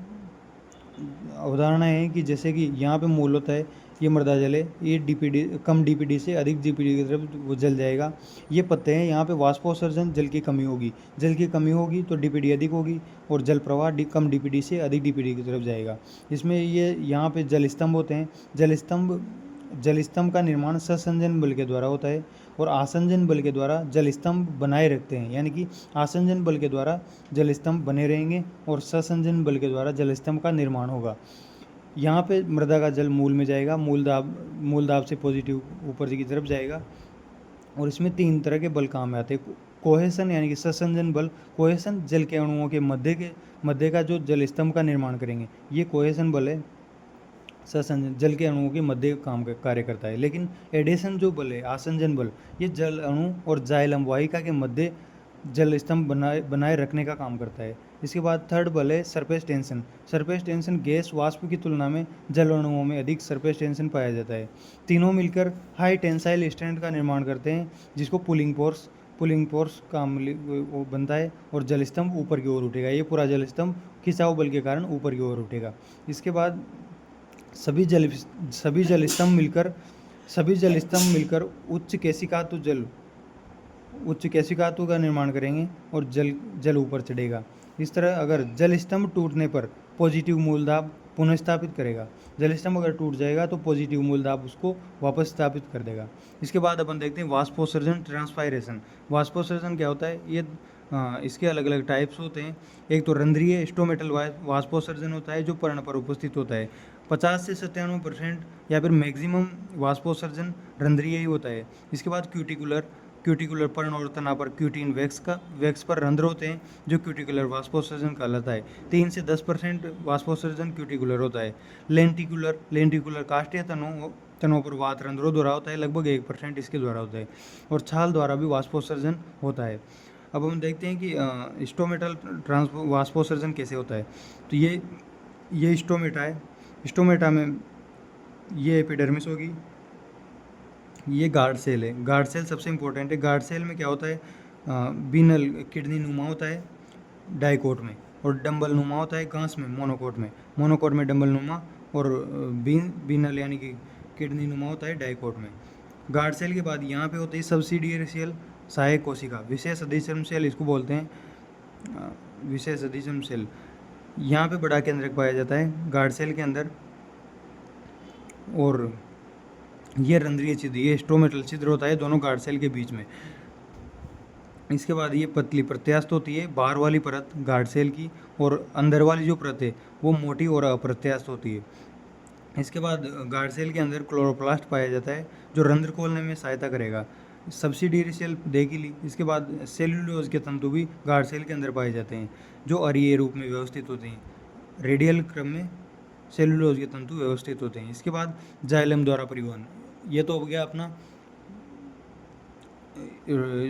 उदाहरण है कि जैसे कि यहाँ पे मूल होता है, ये मृदा जल है, ये डीपीडी कम डीपीडी से अधिक डीपीडी की तरफ वो जल जाएगा। ये पत्ते हैं, यहाँ पे वाष्पोत्सर्जन, जल की कमी होगी, जल की कमी होगी तो डीपीडी अधिक होगी और जल प्रवाह कम डीपीडी से अधिक डीपीडी की तरफ जाएगा। इसमें ये यहाँ पे जल स्तंभ होते हैं। जल स्तंभ का निर्माण ससंजन बल के द्वारा होता है और आसंजन बल के द्वारा जल स्तंभ बनाए रखते हैं, यानी कि आसंजन बल के द्वारा जल स्तंभ बने रहेंगे और ससंजन बल के द्वारा जल स्तंभ का निर्माण होगा। यहाँ पे मृदा का जल मूल में जाएगा, मूल दाब से पॉजिटिव ऊपर की तरफ जाएगा। और इसमें 3 तरह के बल काम में आते हैं। कोहेसन यानी कि ससंजन बल, कोहेसन जल के अणुओं के मध्य का जो जल स्तंभ का निर्माण करेंगे, ये कोहेसन बल है। ससंजन जल के अणुओं के मध्य कार्य करता है। लेकिन एडेशन जो बल है, आसंजन बल, ये जल अणु और जाइलम वाहिका के मध्य जल स्तंभ बनाए रखने का काम करता है। इसके बाद थर्ड बल है surface tension. Surface tension gas वाष्प की तुलना में जल अणुओं में अधिक सरफेस टेंशन पाया जाता है। तीनों मिलकर हाई टेंसाइल स्ट्रेंथ का निर्माण करते हैं, जिसको पुलिंग फोर्स का वो बनता है और जल स्तंभ ऊपर की ओर उठेगा। ये पूरा जल स्तंभ खिंचाव बल के कारण ऊपर की ओर उठेगा। इसके बाद सभी जल स्तंभ मिलकर उच्च केशिकातु का निर्माण करेंगे और जल ऊपर चढ़ेगा। इस तरह अगर जल स्तंभ टूटने पर पॉजिटिव मूल दाब पुनः स्थापित करेगा। जल स्तंभ अगर टूट जाएगा तो पॉजिटिव मूल दाब उसको वापस स्थापित कर देगा। इसके बाद अपन देखते हैं वाष्पोत्सर्जन, ट्रांसपायरेशन। वाष्पोत्सर्जन क्या होता है, ये इसके अलग अलग टाइप्स होते हैं। एक तो रंध्रीय स्टोमेटल वाष्पोत्सर्जन होता है जो पर्ण पर उपस्थित होता है। 50 से 97% या फिर मैक्सिमम वाष्पोत्सर्जन रंध्रीय ही होता है। इसके बाद क्यूटिकुलर पर्ण और तना पर क्यूटीन वैक्स पर रंध्र होते हैं जो क्यूटिकुलर वाष्पोत्सर्जन कहलाता है। 3 से 10% वाष्पोत्सर्जन क्यूटिकुलर होता है। लेंटिकुलर काष्ठीय तनों पर वात रंध्रों द्वारा होता है, लगभग 1% इसके द्वारा होता है। और छाल द्वारा भी वाष्पोत्सर्जन होता है। अब हम देखते हैं कि स्टोमेटल वाष्पोत्सर्जन कैसे होता है। तो ये स्टोमेटा है। स्टोमेटा में ये एपिडर्मिस होगी, ये गार्ड सेल है। गार्ड सेल सबसे इंपॉर्टेंट है। गार्ड सेल में क्या होता है, बीनल किडनी नुमा होता है डाइकोट में, और डंबल नुमा होता है घास में मोनोकोट में डंबल नुमा, और बीनल यानी कि किडनी नुमा होता है डाइकोट में। गार्ड सेल के बाद यहाँ पे होती है सब्सिडियरी सेल, सहायक कोशिका, विशेष अधिचर्म सेल इसको बोलते हैं, विशेष अधिचर्म सेल। यहाँ पे बड़ा केंद्रक पाया जाता है गार्ड सेल के अंदर, और ये रंध्रीय छिद्र, ये स्टोमेटल छिद्र होता है दोनों गार्ड सेल के बीच में। इसके बाद ये पतली प्रत्यास्थ होती है, बाहर वाली परत गार्ड सेल की, और अंदर वाली जो परत है वो मोटी और अप्रत्यास्थ होती है। इसके बाद गार्ड सेल के अंदर क्लोरोप्लास्ट पाया जाता है जो रंध्र खोलने में सहायता करेगा। सब्सिडियरी सेल देख ही ली। इसके बाद सेल्यूलोज के तंतु भी गार्ड सेल के अंदर पाए जाते हैं जो अरीय रूप में व्यवस्थित होते हैं। रेडियल क्रम में सेल्यूलोज के तंतु व्यवस्थित होते हैं। इसके बाद जाइलम द्वारा परिवहन, ये तो हो गया अपना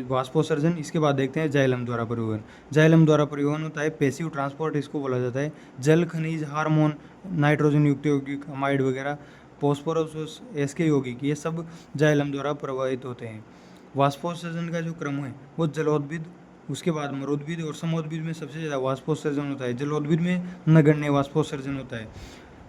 वाष्पोत्सर्जन। इसके बाद देखते हैं जाइलम द्वारा परिवहन। जाइलम द्वारा परिवहन होता है पैसिव ट्रांसपोर्ट, इसको बोला जाता है। जल, खनिज, हार्मोन, नाइट्रोजन युक्त यौगिक, अमाइड वगैरह, फॉस्फोरस, एसके यौगिक, ये सब जाइलम द्वारा प्रवाहित होते हैं। वाष्पोत्सर्जन का जो क्रम है वो जलोद्भिद, उसके बाद मरोद्भिद और समोद्भिद में सबसे ज़्यादा वाष्पोत्सर्जन होता है। जलोद्भिद में नगण्य वाष्पोत्सर्जन होता है।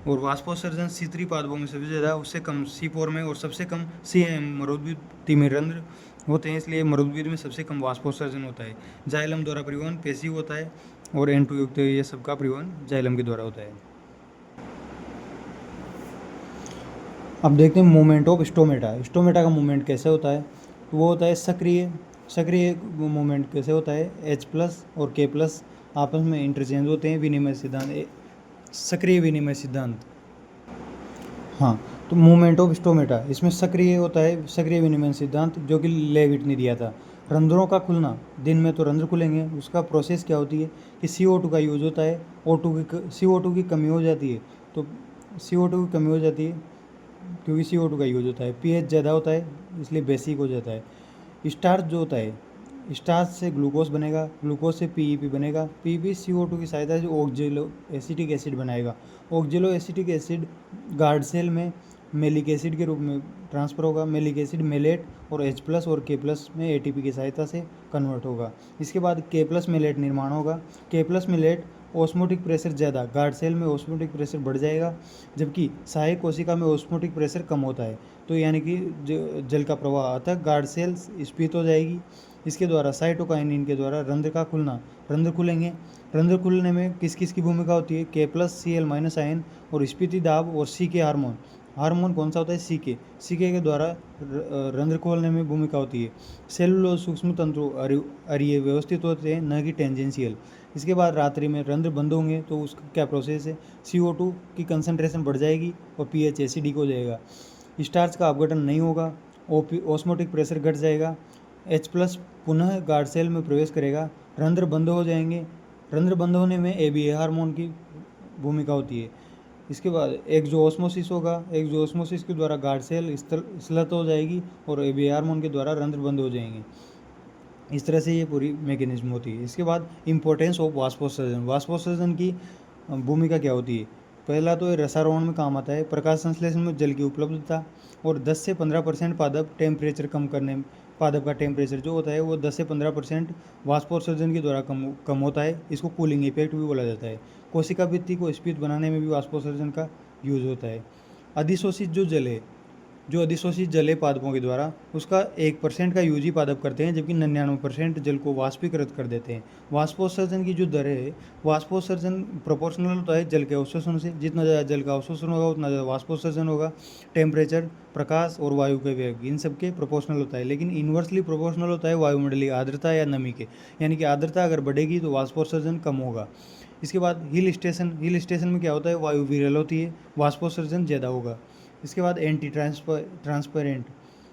और वाष्पोत्सर्जन C3 पादपों में सबसे ज़्यादा, उससे कम C4 में, और सबसे कम CM मरुद्भिद तिमिररंध्र होते हैं, इसलिए मरुद्भिद में सबसे कम वाष्पोत्सर्जन होता है। जाइलम द्वारा परिवहन पैसिव होता है और N2 युक्त ये सब का परिवहन जाइलम के द्वारा होता है। अब देखते हैं मूवमेंट ऑफ स्टोमेटा। स्टोमेटा का मूवमेंट कैसे होता है? तो वो होता है सक्रिय मूवमेंट कैसे होता है? H+ और K+ आपस में इंटरचेंज होते हैं विनिमय सिद्धांत, सक्रिय विनिमय सिद्धांत। हाँ, तो मूवमेंट ऑफ स्टोमेटा, इसमें सक्रिय होता है सक्रिय विनिमय सिद्धांत, जो कि लेविट ने दिया था। रंध्रों का खुलना, दिन में तो रंध्र खुलेंगे, उसका प्रोसेस क्या होती है कि CO2 का यूज होता है, CO2 की कमी हो जाती है। तो CO2 की कमी हो जाती है क्योंकि CO2 का यूज होता है। pH ज़्यादा होता है इसलिए बेसिक हो जाता है। स्टार्च जो होता है, स्टार्च से ग्लूकोज बनेगा, ग्लूकोज से PEP बनेगा, PEP CO2 की सहायता से ऑक्जेलो एसिटिक एसिड बनाएगा। Oxaloacetic acid guard cell में मेलिक एसिड के रूप में ट्रांसफ़र होगा। मेलिक एसिड मेलेट और H+ और K+ में ATP की सहायता से कन्वर्ट होगा। इसके बाद K+ मेलेट निर्माण होगा। K+ मेलेट ऑस्मोटिक प्रेशर ज़्यादा, गार्ड सेल में ऑस्मोटिक प्रेशर बढ़ जाएगा, जबकि सहायक कोशिका में ऑस्मोटिक प्रेशर कम होता है। तो यानी कि जल का प्रवाह, अतः गार्ड सेल स्फीत हो जाएगी। इसके द्वारा साइटोकाइनिन के द्वारा रंध्र का खुलना, रंध्र खुलेंगे। रंध्र खुलने में किस किस की भूमिका होती है? K+ Cl- आयन और स्फीति दाब और CK हार्मोन। हार्मोन कौन सा होता है? CK के द्वारा रंध्र खोलने में भूमिका होती है। सेलुलोज सूक्ष्म तंतु अरीय व्यवस्थित होते हैं, न कि टेंजेंशियल। इसके बाद रात्रि में रंध्र बंद होंगे तो उसका क्या प्रोसेस है? CO2 की कंसंट्रेशन बढ़ जाएगी और pH एसिडिक हो जाएगा। स्टार्च का अपघटन नहीं होगा, ऑस्मोटिक प्रेशर घट जाएगा, H+ पुनः गार्ड सेल में प्रवेश करेगा, रंध्र बंद हो जाएंगे। रंध्र बंद होने में ABA हार्मोन की भूमिका होती है। इसके बाद एक्सोऑस्मोसिस होगा, एक्सोऑस्मोसिस के द्वारा गार्ड सेल स्लत हो जाएगी और ABA हार्मोन के द्वारा रंध्र बंद हो जाएंगे। इस तरह से ये पूरी मैकेनिज्म होती है। इसके बाद इंपॉर्टेंस ऑफ वाष्पोत्सर्जन। वाष्पोत्सर्जन की भूमिका क्या होती है? पहला तो ये रसारोहण में काम आता है, प्रकाश संश्लेषण में जल की उपलब्धता, और 10 से 15% पादप टेम्परेचर कम करने में, पादप का टेम्परेचर जो होता है वो 10 से 15% वाष्पोत्सर्जन के द्वारा कम होता है। इसको कूलिंग इफेक्ट भी बोला जाता है। कोशिका भित्ति को स्फीत बनाने में भी वाष्पोत्सर्जन का यूज होता है। अधिशोषित जो जल है, जो अधिशोषित जल है पादपों के द्वारा, उसका 1% का यूज ही पादप करते हैं, जबकि 99% जल को वाष्पीकृत कर देते हैं। वाष्पोत्सर्जन की जो दर है, वाष्पोत्सर्जन प्रोपोर्शनल होता है जल के अवशोषण से। जितना ज़्यादा जल का अवशोषण होगा उतना ज़्यादा वाष्पोत्सर्जन होगा। टेम्परेचर, प्रकाश और वायु के वेग, इन सब के प्रोपोर्शनल होता है। लेकिन इन्वर्सली प्रोपोर्शनल होता है वायुमंडलीय आर्द्रता या नमी के, यानी कि आर्द्रता अगर बढ़ेगी तो वाष्पोत्सर्जन कम होगा। इसके बाद हिल स्टेशन में क्या होता है? वायु विरल होती है, वाष्पोत्सर्जन ज़्यादा होगा। इसके बाद एंटी ट्रांसपेरेंट,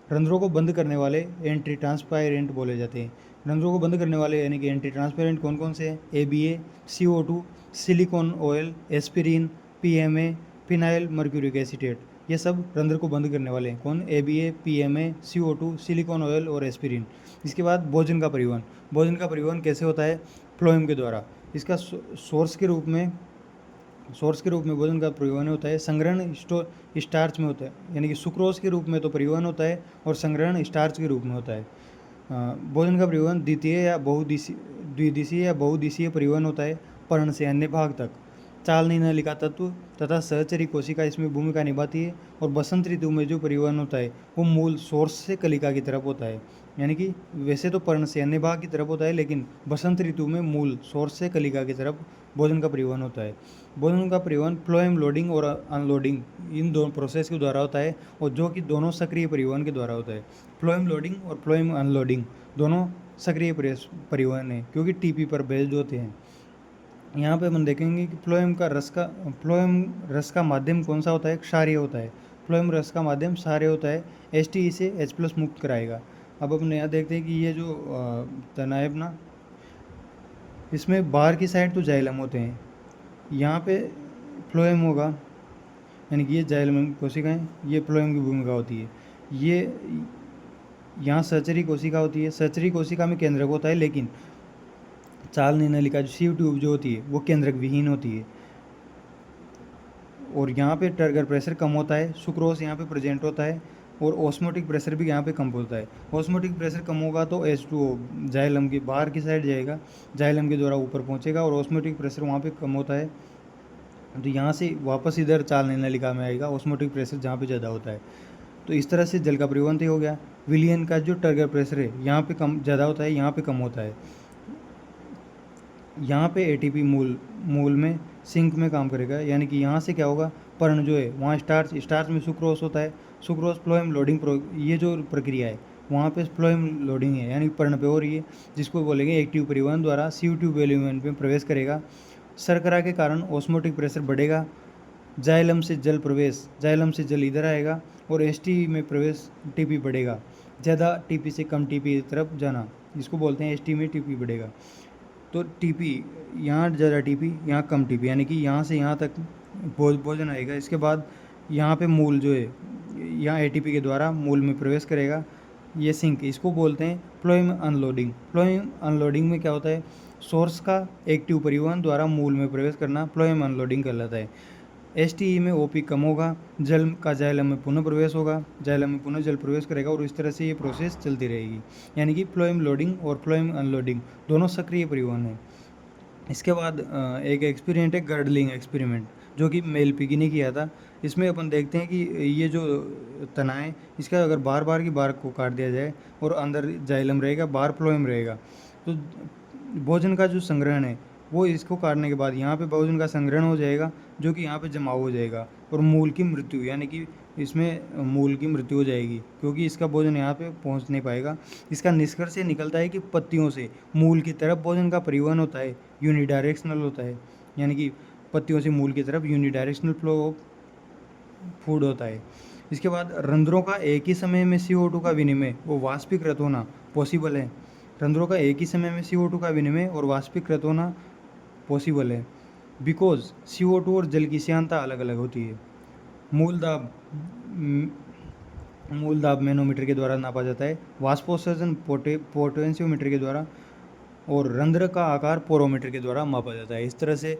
रंध्रों को बंद करने वाले एंटी ट्रांसपेरेंट बोले जाते हैं। रंध्रों को बंद करने वाले यानी कि एंटी ट्रांसपेरेंट कौन कौन से हैं? ABA, CO2, silicon oil, aspirin, PMA, phenyl mercuric acetate, ये सब रंध्र को बंद करने वाले हैं। कौन? ABA, PMA, CO2, silicon oil और एस्पिरिन। इसके बाद भोजन का परिवहन। भोजन का परिवहन कैसे होता है? फ्लोएम के द्वारा। इसका सोर्स के रूप में भोजन का परिवहन होता है। संग्रहण स्टार्च में होता है, यानी कि सुक्रोज के रूप में तो परिवहन होता है, और संग्रहण स्टार्च के रूप में होता है। भोजन का परिवहन द्विदिशीय या बहुदिशीय परिवहन होता है, पर्ण से अन्य भाग तक। चालनी नलिका तत्व तथा सहचरी कोशिका इसमें भूमिका निभाती है। और बसंत ऋतु में जो परिवहन होता है वो मूल सोर्स से कलिका की तरफ होता है, यानी कि वैसे तो पर्ण से अन्य भाग की तरफ होता है, लेकिन बसंत ऋतु में मूल सोर्स से कलिका की तरफ भोजन का परिवहन होता है। भोजन का परिवहन फ्लोएम लोडिंग और अनलोडिंग, इन दोनों प्रोसेस के द्वारा होता है, और जो कि दोनों सक्रिय परिवहन के द्वारा होता है। फ्लोएम लोडिंग और फ्लोएम अनलोडिंग दोनों सक्रिय परिवहन है, क्योंकि TP पर बेस्ड होते हैं। यहाँ पे हम देखेंगे कि फ्लोएम रस का माध्यम कौन सा होता है? क्षारीय होता है। फ्लोएम रस का माध्यम क्षारीय होता है। HT इसे H+ मुक्त कराएगा। अब अपन यहाँ देखते हैं कि ये जो तना है अपना, इसमें बाहर की साइड तो जाइलम होते हैं, यहाँ पे फ्लोएम होगा, यानी कि ये जाइलम कोशिकाएं, ये फ्लोएम की भूमिका होती है। यहाँ सचरी कोशिका होती है, सचरी कोशिका में केंद्रक होता है, लेकिन चालनी नलिका जो सीव ट्यूब जो होती है वो केंद्रक विहीन होती है। और यहाँ पे टर्गर प्रेशर कम होता है, सुक्रोज यहाँ पे प्रेजेंट होता है, और ऑस्मोटिक प्रेशर भी यहाँ पे कम होता है। ऑस्मोटिक प्रेशर कम होगा तो H2O जाइलम के बाहर की साइड जाएगा, जाइलम के द्वारा ऊपर पहुँचेगा, और ऑस्मोटिक प्रेशर वहाँ पे कम होता है तो यहाँ से वापस इधर चालनी नलिका में आएगा, ऑस्मोटिक प्रेशर जहाँ पे ज़्यादा होता है। तो इस तरह से जल का परिवहन तय हो गया। विलियन का जो टर्गर प्रेशर है यहाँ पे कम ज़्यादा होता है, यहाँ पे कम होता है। यहाँ पे एटीपी मूल में सिंक में काम करेगा, यानी कि यहाँ से क्या होगा, पर्ण जो है वहाँ स्टार्च में सुक्रोज होता है, सुक्रोज फ्लोएम लोडिंग ये जो प्रक्रिया है वहाँ पे फ्लोएम लोडिंग है, यानी पर्ण पे हो रही है, जिसको बोलेंगे एक्टिव परिवहन द्वारा सीव ट्यूब एलिमेंट में प्रवेश करेगा। शर्करा के कारण ऑस्मोटिक प्रेशर बढ़ेगा, जाइलम से जल इधर आएगा, और एसटी में प्रवेश टीपी बढ़ेगा, ज़्यादा टीपी से कम टीपी की तरफ जाना, जिसको बोलते हैं एसटी में टीपी बढ़ेगा। तो टीपी यहाँ ज़्यादा टीपी, यहाँ कम टीपी, यानी कि यहाँ से यहाँ तक भोजन आएगा। इसके बाद यहाँ पे मूल जो है यहाँ एटीपी के द्वारा मूल में प्रवेश करेगा, ये सिंक, इसको बोलते हैं फ्लोएम अनलोडिंग। फ्लोएम अनलोडिंग में क्या होता है, सोर्स का एक्टिव परिवहन द्वारा मूल में प्रवेश करना फ्लोएम अनलोडिंग कहलाता है। एसटीई में ओपी कम होगा, जल का जाइलम में पुनः प्रवेश होगा, जाइलम में पुनः जल प्रवेश करेगा, और इस तरह से ये प्रोसेस चलती रहेगी। यानी कि फ्लोएम लोडिंग और फ्लोएम अनलोडिंग दोनों सक्रिय परिवहन है। इसके बाद एक एक्सपेरिमेंट है गर्डलिंग एक्सपेरिमेंट, जो कि मेल पिगी ने किया था। इसमें अपन देखते हैं कि ये जो तना है इसका अगर बार बार की बार को काट दिया जाए और अंदर जाइलम रहेगा, बाहर फ्लोएम रहेगा, तो भोजन का जो संग्रहण है वो इसको काटने के बाद यहाँ पे भोजन का संग्रहण हो जाएगा, जो कि यहाँ पे जमाव हो जाएगा, और मूल की मृत्यु, यानी कि इसमें मूल की मृत्यु हो जाएगी, क्योंकि इसका भोजन यहाँ पे पहुँच नहीं पाएगा। इसका निष्कर्ष ये निकलता है कि पत्तियों से मूल की तरफ भोजन का परिवहन होता है, यूनिडायरेक्शनल होता है, यानी कि पत्तियों से मूल की तरफ यूनिडायरेक्शनल फ्लो ऑफ फूड होता है। इसके बाद रंध्रों का एक ही समय में CO2 का विनिमय वो वाष्पीकृत होना पॉसिबल है। रंध्रों का एक ही समय में CO2 का विनिमय और वाष्पीकृत होना पॉसिबल है, बिकॉज CO2 और जल की श्यानता अलग अलग होती है। मूल दाब मैनोमीटर के द्वारा नापा जाता है, वाष्पोत्सर्जन पोटेंशियोमीटर के द्वारा, और रंध्र का आकार पोरोमीटर के द्वारा मापा जाता है। इस तरह से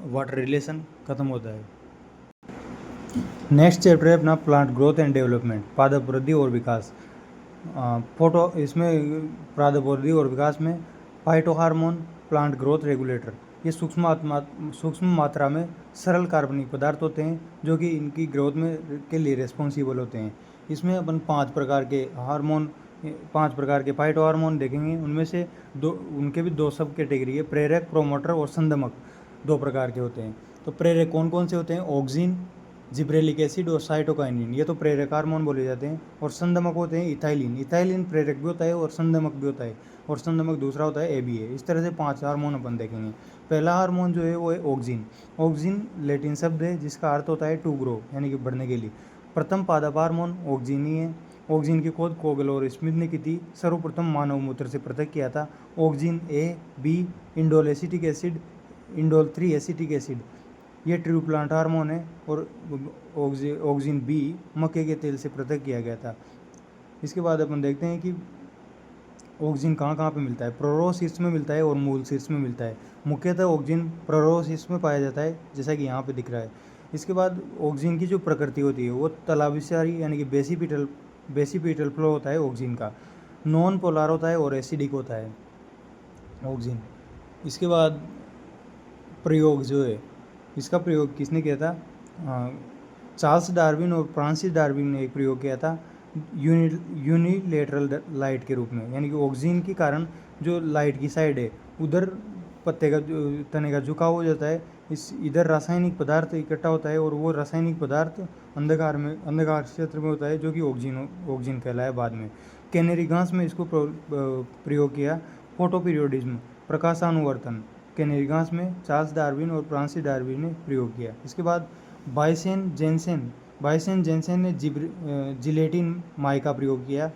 वाटर रिलेशन खत्म होता है। नेक्स्ट चैप्टर है अपना प्लांट ग्रोथ एंड डेवलपमेंट, पादप वृद्धि और विकास। इसमें पादप वृद्धि और विकास में phyto hormone, plant growth regulator, ये सूक्ष्म मात्रा में सरल कार्बनिक पदार्थ होते हैं, जो कि इनकी ग्रोथ में के लिए रिस्पॉन्सिबल होते हैं। इसमें अपन 5 प्रकार के फाइटो हार्मोन देखेंगे। उनमें से उनके भी 2 सब कैटेगरी है, प्रेरक, प्रोमोटर और संदमक, 2 प्रकार के होते हैं। तो प्रेरक कौन कौन से होते हैं, ऑक्सिन, जिब्रेलिक एसिड और साइटोकाइनिन, ये तो प्रेरक हार्मोन बोले जाते हैं। और संदमक होते हैं इथाइलिन प्रेरक भी होता है और संदमक भी होता है, और संदमक दूसरा होता है ABA। इस तरह से 5 हार्मोन अपन देखेंगे। पहला हार्मोन जो है वो है ऑक्सिन। ऑक्सिन लैटिन शब्द है जिसका अर्थ होता है टू ग्रो, यानी कि बढ़ने के लिए। प्रथम पादप हार्मोन ऑक्सिन ही है। ऑक्सिन की खोज कोगल और स्मिथ ने की थी, सर्वप्रथम मानव मूत्र से पृथक किया था। Auxin A, B, indole acetic acid, indole 3 acetic acid, ये ट्रू प्लांट हार्मोन है। और ऑक्सिन B मक्के के तेल से पृथक किया गया था। इसके बाद अपन देखते हैं कि ऑक्सिन कहाँ कहाँ पे मिलता है। प्रोरोस शीर्ष में मिलता है और मूल शीर्ष में मिलता है। मुख्यतः ऑक्सिन प्रोरोस शीर्ष में पाया जाता है, जैसा कि यहाँ पे दिख रहा है। इसके बाद ऑक्सिन की जो प्रकृति होती है वो तलाविसारी, यानी कि बेसिपिटल फ्लो होता है ऑक्सिन का, नॉन पोलर होता है और एसिडिक होता है ऑक्सिन। इसके बाद प्रयोग जो है, इसका प्रयोग किसने किया था, चार्ल्स डार्विन और फ्रांसिस डार्विन ने एक प्रयोग किया था यूनिलेटरल लाइट के रूप में, यानी कि ऑक्सिन के कारण जो लाइट की साइड है उधर पत्ते का तने का झुकाव हो जाता है, इधर रासायनिक पदार्थ इकट्ठा होता है, और वो रासायनिक पदार्थ अंधकार क्षेत्र में होता है, जो कि ऑक्सिन कहलाया बाद में। कैनेरी घास में इसको प्रयोग किया, फोटोपीरियोडिज्म, प्रकाशानुवर्तन, कैनेरी घास में चार्ल्स डार्विन और फ्रांसिस डार्विन ने प्रयोग किया। इसके बाद बाइसेन जेनसेन ने जिलेटिन माई का प्रयोग किया,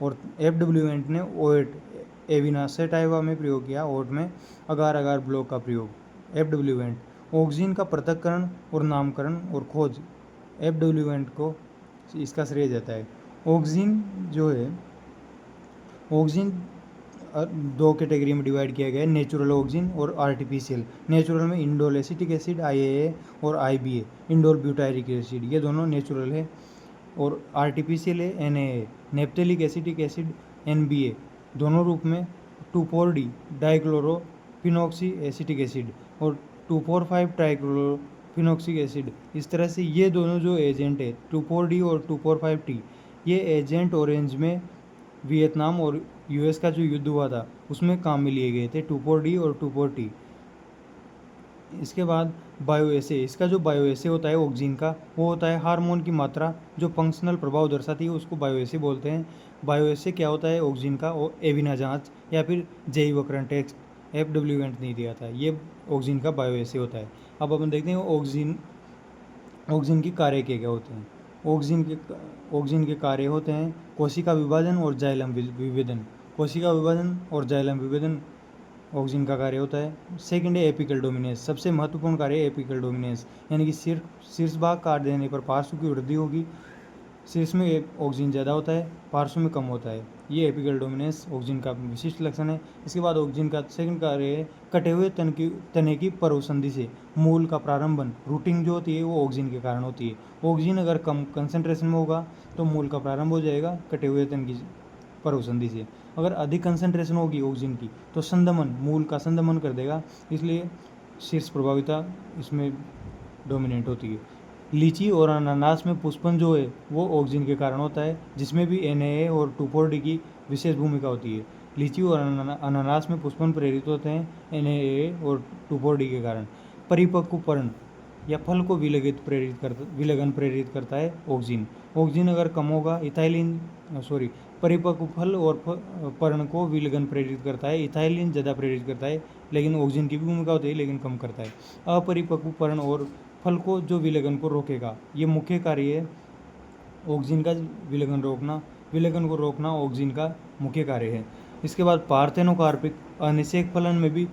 और FW एंट ने ओएट एविना सेटाइवा में प्रयोग किया, ओट में अगार अगार ब्लॉक का प्रयोग। FW एंट ऑक्सिन का पृथक्करण और नामकरण और खोज FW एंट को इसका श्रेय जाता है। ऑक्सिन जो है ऑक्सीजन दो कैटेगरी में डिवाइड किया गया है, नेचुरल ऑक्सीजन और आर्टिफिशियल। नेचुरल में इंडोल एसिटिक एसिड IAA और IBA, इंडोल ब्यूटायरिक एसिड, ये दोनों नेचुरल है। और आर्टिफिशियल है NaA, नेप्थेलिक एसिटिक एसिड NBA, दोनों रूप में 2,4-D डाइक्लोरोफिनॉक्सी एसिटिक एसिड और 2,4,5 ट्राइक्लोरोफिनॉक्सिक एसिड। इस तरह से ये दोनों जो एजेंट है 2,4-D और 2,4,5T, ये एजेंट ऑरेंज में वियतनाम और US का जो युद्ध हुआ था उसमें काम में लिए गए थे, 2,4-D और 2,4-T। इसके बाद बायोएसे, इसका जो बायोएसे होता है ऑक्सीजन का, वो होता है हार्मोन की मात्रा जो फंक्शनल प्रभाव दर्शाती है, उसको बायोएसे बोलते हैं। बायोएसे क्या होता है ऑक्सीजन का, वो एविना जांच या फिर जैवकरण टेस्ट, FW नहीं दिया था, ये ऑक्सीजन का बायोएसे होता है। अब अपन देखते हैं ऑक्सीजन की कार्य क्या क्या होते हैं। ऑक्सीजन के कार्य होते हैं कोशिका विभाजन और जाइलम विभेदन। कोशिका विभाजन और जाइलम विभेदन ऑक्सीजन का कार्य होता है। सेकंड है एपिकल डोमिनेंस, सबसे महत्वपूर्ण कार्य है एपिकल डोमिनेंस, यानी कि शीर्ष भाग काट देने पर पार्श्व की वृद्धि होगी। शीर्ष में ऑक्सीजन ज़्यादा होता है, पार्श्व में कम होता है, ये एपिकल डोमिनेंस ऑक्सीजन का विशिष्ट लक्षण है। इसके बाद ऑक्सीजन का सेकंड कार्य है कटे हुए तने की पर्वसंधि से मूल का प्रारंभन, रूटिंग जो होती है वो ऑक्सीजन के कारण होती है। ऑक्सीजन अगर कम कंसंट्रेशन में होगा तो मूल का प्रारंभ हो जाएगा कटे हुए तन की पर्वसंधि से। अगर अधिक कंसंट्रेशन होगी ऑक्सीजन की तो संदमन, मूल का संदमन कर देगा, इसलिए शीर्ष प्रभाविता इसमें डोमिनेंट होती है। लीची और अनानास में पुष्पन जो है वो ऑक्सीजन के कारण होता है, जिसमें भी NaA और 2,4-D की विशेष भूमिका होती है। लीची और अनानास में पुष्पन प्रेरित होते हैं NaA और 2,4-D के कारण। परिपक्व पर्ण या फल को विलगन प्रेरित करता है ऑक्सीजन। ऑक्सीजन अगर कम होगा परिपक्व फल और पर्ण को विलगन प्रेरित करता है, इथाइलिन ज़्यादा प्रेरित करता है, लेकिन ऑक्सीजन की भी भूमिका होती है लेकिन कम करता है। अपरिपक्व पर्ण और फल को जो विलगन को रोकेगा, ये मुख्य कार्य है ऑक्सीजन का, विलगन को रोकना ऑक्सीजन का मुख्य कार्य है। इसके बाद पार्थेनोकार्पिक अनिषेक फलन में भी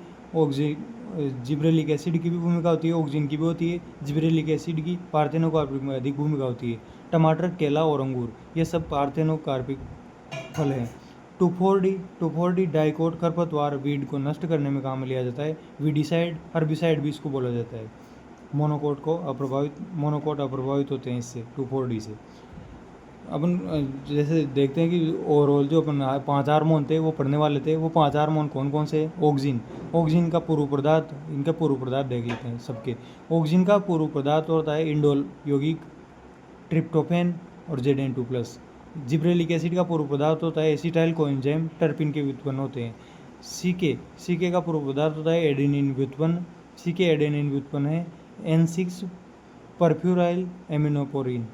जिब्रेलिक एसिड की भी भूमिका होती है, ऑक्सीजन की भी होती है। जिब्रेलिक एसिड की पार्थेनोकार्पिक में अधिक भूमिका होती है। टमाटर, केला और अंगूर ये सब पार्थेनोकार्पिक फल हैं। 2,4-D डाइकोट खरपतवार वीड को नष्ट करने में काम में लिया जाता है। वीडिसाइड, हर्बिसाइड भी इसको बोला जाता है। मोनोकोट अप्रभावित होते हैं इससे, 2,4-D से। अपन जैसे देखते हैं कि ओवरऑल जो अपन 5 हार्मोन थे वो पढ़ने वाले थे, वो 5 हार्मोन कौन कौन से? ऑक्सीजन का पूर्व पदार्थ, इनका पूर्व पदार्थ देख लेते हैं सबके। ऑक्सीजन का पूर्व पदार्थ होता है इंडोल यौगिक, ट्रिप्टोफैन और ZN2+। जिब्रेलिक एसिड का पूर्व पदार्थ होता है एसिटाइल कोएंजाइम, टर्पिन के व्युत्पन्न होते हैं। सीके का पूर्व पदार्थ होता है एडेनिन व्युत्पन्न, एडेनिन व्युत्पन्न है। N6 परफ्यूराइल एमिनोपोरिन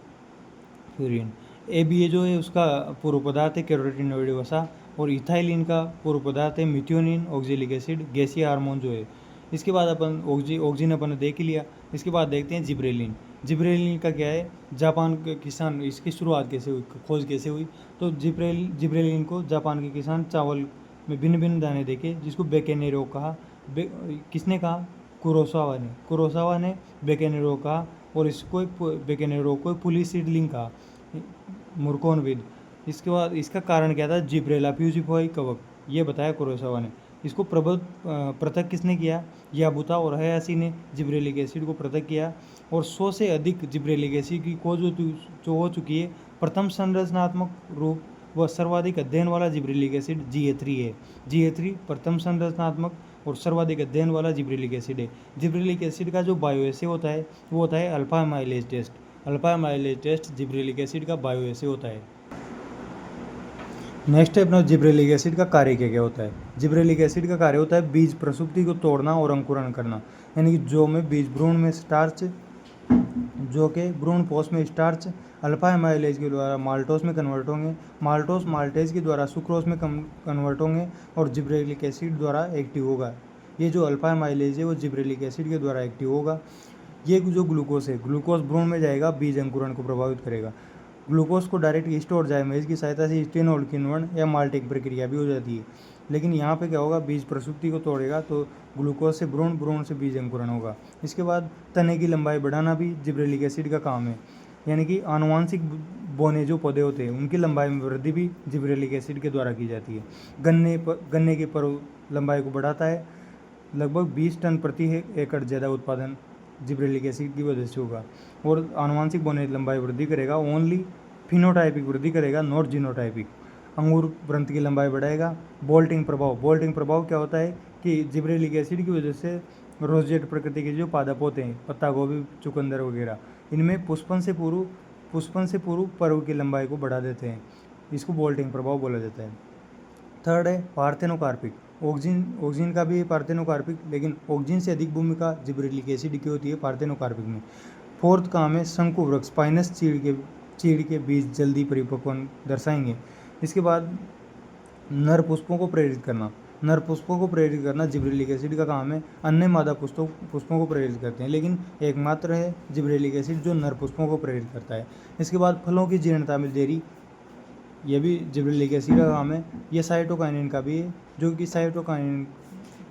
furan. ABA जो है उसका पूर्व पदार्थ है कैरोटीनॉइड वसा, और इथाइलिन का पूर्व पदार्थ है मिथ्योनिन ऑक्जेलिक एसिड, गैसीय हार्मोन जो है। इसके बाद अपन ऑक्सीजन अपन ने देख लिया। इसके बाद देखते हैं जिब्रेलिन का क्या है, जापान के किसान, इसकी शुरुआत कैसे हुई, खोज कैसे हुई? तो जिब्रेलिन को जापान के किसान चावल में भिन्न भिन्न दाने देखे, जिसको बेकेनेरो कहा। किसने कहा? कुरोसावा ने बेकेनेरो कहा, और इसको बेकेनेरो को पुलिस सीडलिंग कहा, मुर्कोनविद। इसके बाद इसका कारण क्या था? जिब्रेला फ्यूजिफाई कवक, ये बताया कुरोसावा ने। इसको पृथक किसने किया? याबुता और हयासी ने जिब्रेलिक एसिड को पृथक किया, और 100 से अधिक जिब्रेलिक एसिड की खोज जो हो चुकी है। प्रथम संरचनात्मक रूप व सर्वाधिक अध्ययन वाला जिब्रेलिक एसिड GA3 है। GA3 प्रथम संरचनात्मक और सर्वाधिक अध्ययन वाला जिब्रेलिक एसिड है। जिब्रेलिक एसिड का जो बायोएसे होता है वो होता है alpha amylase test gibberellic acid का बायोएसे होता है। नेक्स्ट है अपना जिब्रेलिक एसिड का कार्य क्या क्या होता है। जिब्रेलिक एसिड का कार्य होता है बीज प्रसूति को तोड़ना और अंकुरण करना, यानी कि जो के भ्रूण पोष में स्टार्च अल्फा एमाइलेज के द्वारा माल्टोस में कन्वर्ट होंगे, माल्टोस माल्टेज के द्वारा सुक्रोज में कन्वर्ट होंगे और जिब्रेलिक एसिड द्वारा एक्टिव होगा। ये जो अल्फा एमाइलेज है वो जिब्रेलिक एसिड के द्वारा एक्टिव होगा। ये जो ग्लूकोज है, ग्लूकोज भ्रूण में जाएगा, बीज अंकुरण को प्रभावित करेगा। ग्लूकोज को डायरेक्ट हिस्टोरजाइमेज की सहायता से स्टेनोल किण्वन या माल्टिक प्रक्रिया भी हो जाती है। लेकिन यहाँ पे क्या होगा? बीज प्रसूति को तोड़ेगा तो ग्लूकोज से भ्रूण, भ्रूण से बीज अंकुरण होगा। इसके बाद तने की लंबाई बढ़ाना भी जिब्रेलिक एसिड का काम है। यानी कि आनुवांशिक बोने जो पौधे होते हैं उनकी लंबाई में वृद्धि भी जिब्रेलिक एसिड के द्वारा की जाती है। गन्ने के पर्व लंबाई को बढ़ाता है। लगभग 20 टन प्रति एकड़ ज़्यादा उत्पादन जिब्रेलिक एसिड की वजह से होगा। और आनुवांशिक बोने लंबाई वृद्धि करेगा, ओनली फिनोटाइपिक वृद्धि करेगा, नॉट जीनोटाइपिक। अंगूर वृंत की लंबाई बढ़ाएगा। बोल्टिंग प्रभाव क्या होता है कि जिब्रेलिक एसिड की वजह से रोजेट प्रकृति के जो पादप होते हैं, पत्ता गोभी, चुकंदर वगैरह, इनमें पुष्पन से पूर्व पर्व की लंबाई को बढ़ा देते हैं। इसको बोल्टिंग प्रभाव बोला जाता है। थर्ड है पार्थेनोकार्पिक। ऑक्सिन का भी है पार्थेनोकार्पिक, लेकिन ऑक्सिन से अधिक भूमिका जिब्रेलिक एसिड की होती है पार्थेनोकार्पिक में। फोर्थ काम है शंकु वृक्ष, पाइनस चीड़ के बीज जल्दी परिपक्व दर्शाएंगे। इसके बाद नर पुष्पों को प्रेरित करना जिब्रेलिक एसिड का काम है। अन्य मादा पुष्पों को प्रेरित करते हैं, लेकिन एकमात्र है जिब्रेलिक एसिड जो नर पुष्पों को प्रेरित करता है। इसके बाद फलों की जीर्णता में देरी, यह भी जिब्रेलिक एसिड का काम है। यह साइटोकाइनिन का भी है, जो कि साइटोकाइनिन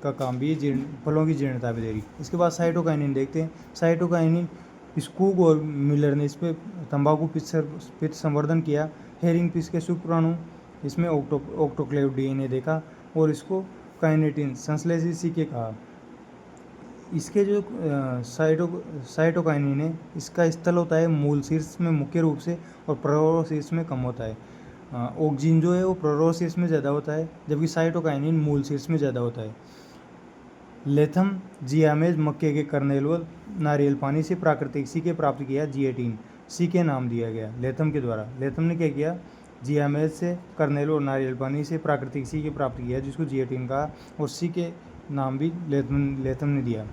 का काम भी है फलों की जीर्णता में देरी। इसके बाद साइटोकाइनिन देखते हैं। साइटोकाइनिन स्कूग और मिलर ने इस पर तंबाकू पित्त संवर्धन किया। हेरिंग फिश के शुक्राणु, इसमें ऑक्टोक्लेव डीएनए देखा और इसको काइनेटिन संश्लेषित सीके कहा। इसके जो साइटोकाइनिन है, इसका स्थल होता है मूल शीर्ष में मुख्य रूप से और प्ररोह शीर्ष में कम होता है। ऑक्सिन जो है वो प्ररोह शीर्ष में ज़्यादा होता है, जबकि साइटोकाइनिन मूल शीर्ष में ज़्यादा होता है। लेथम जियामेज मक्के के कर्नेल व नारियल पानी से प्राकृतिक सीके प्राप्त किया। G18 सीके नाम दिया गया लेथम के द्वारा। लेथम ने क्या किया, जियामेज से, कर्नेल और नारियल पानी से प्राकृतिक सीके प्राप्त किया, जिसको G18 कहा, और सीके नाम भी लेथम ने दिया।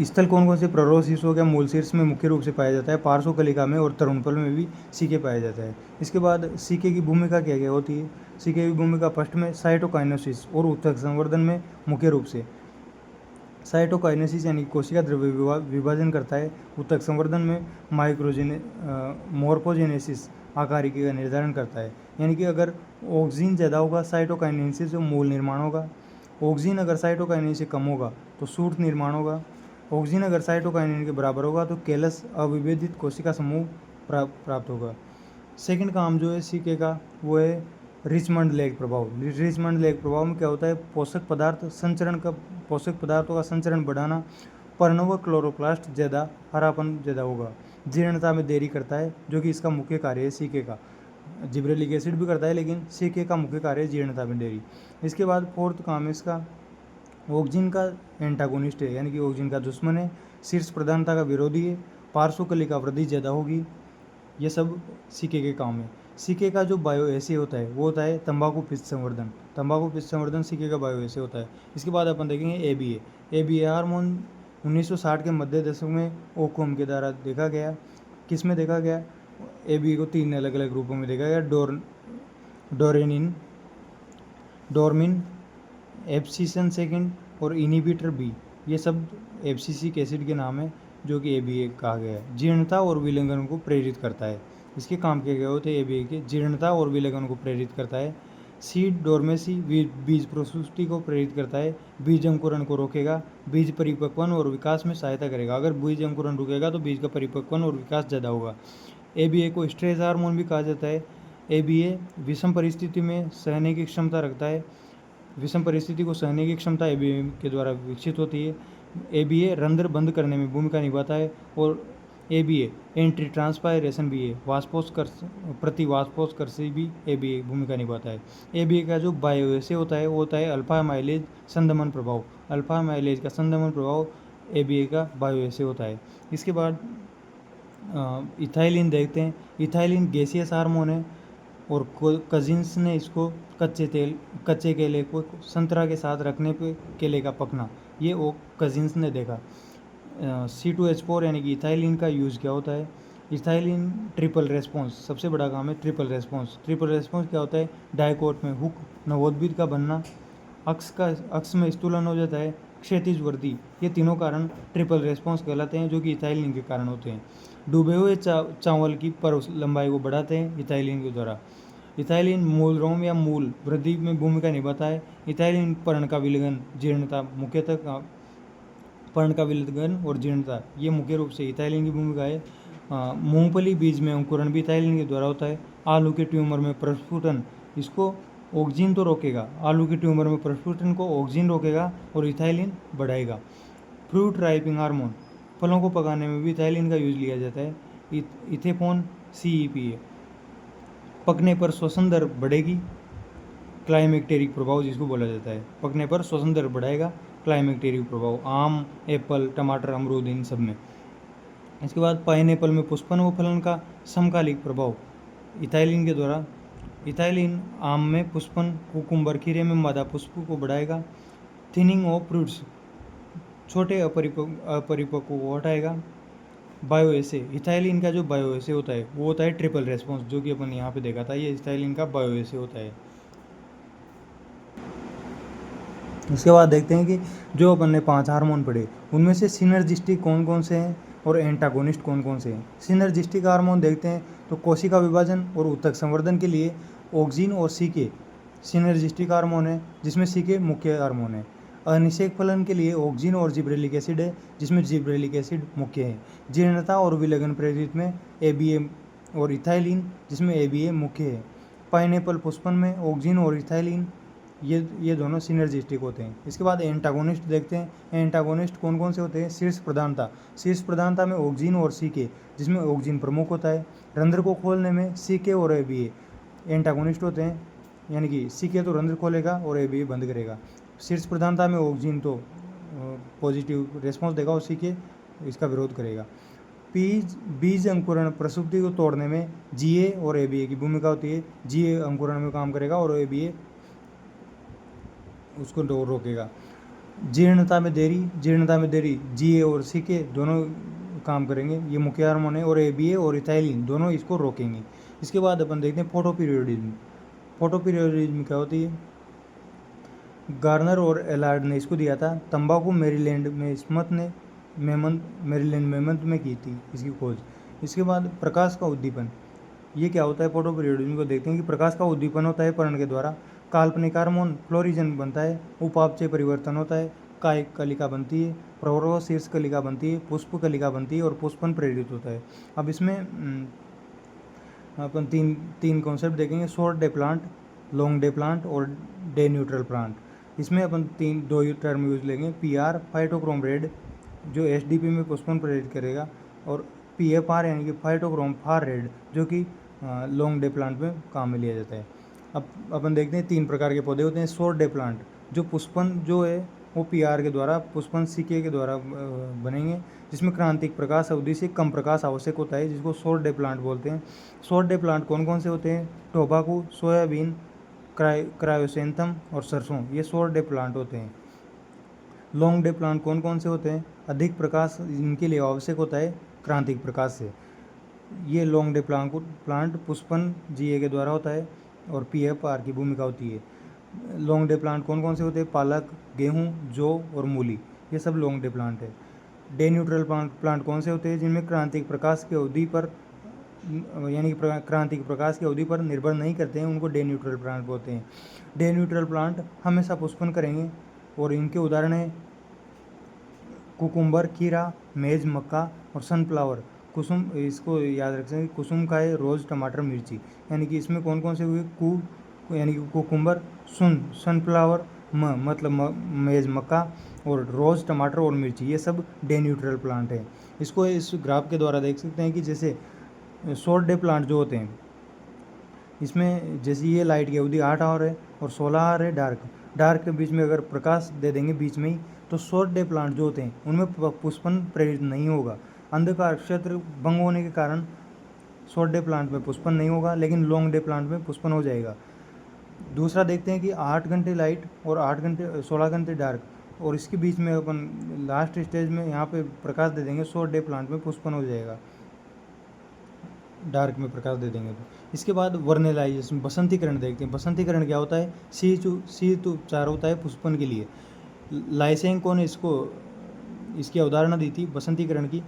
स्थल कौन से प्ररोह शीर्ष हो गया, मूल शीर्ष में मुख्य रूप से पाया जाता है। पार्श्व कलिका में और तरुणफल में भी सीके पाया जाता है। इसके बाद सीके की भूमिका क्या क्या होती है। सीके की भूमिका फर्स्ट में साइटोकाइनेसिस और ऊतक संवर्धन में मुख्य रूप से। साइटोकाइनेसिस यानी कोशिका द्रव्य विभाजन करता है। ऊतक संवर्धन में मोर्फोजेनेसिस आकारिकी का निर्धारण करता है। यानी कि अगर ऑक्सिन ज़्यादा होगा साइटोकाइनिन से तो मूल निर्माण होगा। ऑक्सिन अगर साइटोकाइनिन से कम होगा तो सूट निर्माण होगा। ऑक्सिन अगर साइटोकाइनिन के बराबर होगा तो कैलस अविभेदित कोशिका समूह प्राप्त होगा। सेकंड काम जो है सीके का वो है रिचमंड लेग प्रभाव। रिचमंड लेग प्रभाव में क्या होता है, पोषक पदार्थों का संचरण बढ़ाना। पर्णव क्लोरोप्लास्ट ज़्यादा, हरापन ज़्यादा होगा। जीर्णता में देरी करता है, जो कि इसका मुख्य कार्य है सीके का। जिब्रेलिक एसिड भी करता है, लेकिन सीके का मुख्य कार्य है जीर्णता में देरी। इसके बाद फोर्थ काम है इसका ऑक्सिन का एंटागोनिस्ट है, यानी कि ऑक्सिन का दुश्मन है। शीर्ष प्रधानता का विरोधी है। पार्श्व कलिका वृद्धि ज़्यादा होगी। ये सब सीके के काम है। सीके का जो बायो एसे होता है वो होता है तंबाकू पित्त संवर्धन सीके का बायो एसे होता है। इसके बाद अपन देखेंगे एबीए हार्मोन 1960 के मध्य दशक में ओकोम के द्वारा देखा गया। किस में देखा गया, एबीए को 3 अलग अलग रूपों में देखा गया। डोरमिन, एब्सिसन सेकेंड और इनिबिटर बी, ये सब एब्सिसिक एसिड के नाम है, जो कि एबीए कहा गया है। जीर्णता और विलयन को प्रेरित करता है। इसके काम किए गए होते एबीए के, जीर्णता और विलयन को प्रेरित करता है। सीड डोरमेसी बीज प्रसुष्टि को प्रेरित करता है। बीज अंकुरण को रोकेगा। बीज परिपक्वन और विकास में सहायता करेगा। अगर बीज अंकुरण रुकेगा तो बीज का परिपक्वन और विकास ज़्यादा होगा। एबीए को स्ट्रेस हार्मोन भी कहा जाता है। एबीए विषम परिस्थिति में सहने की क्षमता रखता है। विषम परिस्थिति को सहने की क्षमता एबीए के द्वारा विकसित होती है। एबीए रंध्र बंद करने में भूमिका निभाता है। और एबीए एंटी ट्रांसपायरेशन भी है, प्रतिवाष्पोत्कर्षी भी एबीए भूमिका निभाता है। एबीए का जो बायो एसे होता है वो होता है अल्फा माइलेज संदमन प्रभाव। अल्फा माइलेज का संदमन प्रभाव एबीए का बायो एसे होता है। इसके बाद इथाइलिन देखते हैं। इथाइलिन गैसियस हार्मोन है और कजिन्स ने इसको कच्चे केले को संतरा के साथ रखने पे केले का पकना, ये वो कजिन्स ने देखा। C2H4 यानी कि इथाइलिन का यूज़ क्या होता है। इथाइलिन ट्रिपल रेस्पॉन्स, सबसे बड़ा काम है ट्रिपल रेस्पॉन्स। ट्रिपल रेस्पॉन्स क्या होता है, डायकोट में हुक, नवोद्भिद का बनना, अक्ष में स्तूलन हो जाता है, क्षैतिज वृद्धि, ये तीनों कारण ट्रिपल रेस्पॉन्स कहलाते हैं, जो कि इथाइलिन के कारण होते हैं। डूबे हुए चावल की पर्व लंबाई को बढ़ाते हैं इथाइलिन के द्वारा। इथाइलिन मूलरोम या मूल वृद्धि में भूमिका निभाता है। इथाइलिन पर्ण का विलयन, जीर्णता, मुख्यतः पर्ण का विलयन और जीर्णता, ये मुख्य रूप से इथाइलिन की भूमिका है। मूंगफली बीज में अंकुरण भी इथाइलिन के द्वारा होता है। आलू के ट्यूमर में प्रस्फुटन, इसको ऑक्सीजन तो रोकेगा, आलू के ट्यूमर में प्रस्फुटन को ऑक्सीजन रोकेगा और इथाइलिन बढ़ाएगा। फ्रूट राइपिंग हार्मोन, फलों को पकाने में भी इथाइलिन का यूज लिया जाता है। इथेफोन CEPA, पकने पर श्वसन दर बढ़ेगी। क्लाइमेक्टेरिक प्रभाव जिसको बोला जाता है, पकने पर श्वसन दर बढ़ाएगा। क्लाइमेक्टेरिक प्रभाव आम, एप्पल, टमाटर, अमरूद, इन सब में। इसके बाद पाइनएप्पल में पुष्पन व फलन का समकालिक प्रभाव इथाइलिन के द्वारा। इथाइलिन आम में पुष्पन, कुकुम्बर, खीरे में मादा पुष्प को बढ़ाएगा। थिनिंग ऑफ फ्रूट्स, छोटे अपरिपक्व को हटाएगा। बायोएसे, इथाइलिन का जो बायोएसे होता है वो होता है ट्रिपल रेस्पॉन्स, जो कि अपन यहाँ पे देखा था, ये इथाइलिन का बायोएसे होता है। इसके बाद देखते हैं कि जो अपन ने 5 हार्मोन पढ़े उनमें से सिनर्जिस्टिक कौन कौन से हैं और एंटागोनिस्ट कौन कौन से हैं। सिनर्जिस्टिक हार्मोन देखते हैं तो कोशिका विभाजन और ऊतक संवर्धन के लिए ऑक्सीन और सीके सिनर्जिस्टिक हार्मोन है, जिसमें सीके मुख्य हार्मोन है। अनिषेक फलन के लिए ऑक्सीन और जिब्रेलिक एसिड है, जिसमें जिब्रेलिक एसिड मुख्य है। जीर्णता और विलगन प्रेरित में ABA और इथाइलिन, जिसमें ABA मुख्य है। पाइनएप्पल पुष्पन में ऑक्सीन और इथाइलिन, ये दोनों सिनर्जिस्टिक होते हैं। इसके बाद एंटागोनिस्ट देखते हैं। एंटागोनिस्ट कौन कौन से होते हैं। शीर्ष प्रधानता, शीर्ष प्रधानता में ऑक्सीन और सीके, जिसमें ऑक्सीन प्रमुख होता है। रंध्र को खोलने में सीके और ABA एंटागोनिस्ट होते हैं, यानी कि सीके तो रंध्र खोलेगा और ABA बंद करेगा। शीर्ष प्रधानता में ऑक्सीन तो पॉजिटिव रेस्पॉन्स देगा और सीके इसका विरोध करेगा। बीज अंकुरण प्रसुप्ति को तोड़ने में GA और ABA की भूमिका होती है। GA अंकुरण में काम करेगा और ABA उसको रोकेगा। जीर्णता में देरी GA और CK दोनों काम करेंगे, ये मुख्य हार्मोन है, और ABA और इथाइलिन दोनों इसको रोकेंगे। इसके बाद अपन देखते हैं फोटोपीरियोडिज्म। फोटोपीरियोडिज्म क्या होती है। गार्नर और एलार्ड ने इसको दिया था। तंबाकू मेरीलैंड मेमंत में की थी इसकी खोज। इसके बाद प्रकाश का उद्दीपन, ये क्या होता है। फोटोपीरियोडिज्म को देखते हैं कि प्रकाश का उद्दीपन होता है पर्ण के द्वारा। काल्पनिक हार्मोन फ्लोरिजन बनता है, उपापचय परिवर्तन होता है, कायिक कलिका बनती है, प्रवरोह शीर्ष कलिका बनती है, पुष्प कलिका बनती है और पुष्पन प्रेरित होता है। अब इसमें अपन तीन कॉन्सेप्ट देखेंगे। Short day plant, long day plant और डे न्यूट्रल प्लांट। इसमें अपन दो टर्म यूज लेंगे। PR फाइटोक्रोम रेड, जो SDP में पुष्पन प्रेरित करेगा, और PFR यानी कि फाइटोक्रोम फार रेड, जो कि लॉन्ग डे प्लांट में काम में लिया जाता है। अब अपन देखते हैं 3 प्रकार के पौधे होते हैं। शॉर्ट डे प्लांट, जो पुष्पन जो है वो PR के द्वारा, पुष्पन CK के द्वारा बनेंगे, जिसमें क्रांतिक प्रकाश अवधि से कम प्रकाश आवश्यक होता है, जिसको शॉर्ट डे प्लांट बोलते हैं। शॉर्ट डे प्लांट कौन कौन से होते हैं। टोबाकू, सोयाबीन, क्रायोसेंथम और सरसों, ये शॉर्ट डे प्लांट होते हैं। लॉन्ग डे प्लांट कौन कौन से होते हैं। अधिक प्रकाश इनके लिए आवश्यक होता है क्रांतिक प्रकाश से। ये लॉन्ग डे प्लांट पुष्पन GA के द्वारा होता है और PFR की भूमिका होती है। लॉन्ग डे प्लांट कौन कौन से होते हैं। पालक, गेहूं, जौ और मूली, ये सब लॉन्ग डे प्लांट है। डे न्यूट्रल प्लांट कौन से होते हैं। जिनमें क्रांतिक प्रकाश की अवधि पर, यानी कि क्रांतिक प्रकाश की अवधि पर निर्भर नहीं करते हैं, उनको डे न्यूट्रल प्लांट बोलते हैं। डे न्यूट्रल प्लांट हमेशा पुष्पन करेंगे और इनके उदाहरण हैं कुकुम्बर, खीरा, मेज, मक्का और सनफ्लावर। कुसुम, इसको याद रखें, कुसुम का है रोज़, टमाटर, मिर्ची, यानी कि इसमें कौन कौन से हुए। यानी कि कुकुम्बर, सनफ्लावर, मतलब मेज, मक्का, और रोज़, टमाटर और मिर्ची, ये सब डे न्यूट्रल प्लांट है। इसको इस ग्राफ के द्वारा देख सकते हैं कि जैसे शॉर्ट डे प्लांट जो होते हैं, इसमें जैसे ये लाइट की अवधि 8 आवर है और 16 आवर है डार्क के बीच में अगर प्रकाश दे देंगे बीच में ही, तो शॉर्ट डे प्लांट जो होते हैं उनमें पुष्पन प्रेरित नहीं होगा। अंधकार क्षेत्र भंग होने के कारण शॉर्ट डे प्लांट में पुष्पन नहीं होगा, लेकिन लॉन्ग डे प्लांट में पुष्पन हो जाएगा। दूसरा देखते हैं कि 8 घंटे लाइट और 16 घंटे डार्क, और इसके बीच में अपन लास्ट स्टेज में यहाँ पे प्रकाश दे देंगे, शॉर्ट डे प्लांट में पुष्पन हो जाएगा, डार्क में प्रकाश दे देंगे तो। इसके बाद वर्नेलाइजेशन, बसंतीकरण देखते हैं। बसंतीकरण क्या होता है। शीत उपचार होता है पुष्पन के लिए। लाइसेंको ने इसकी अवधारणा दी थी बसंतीकरण की।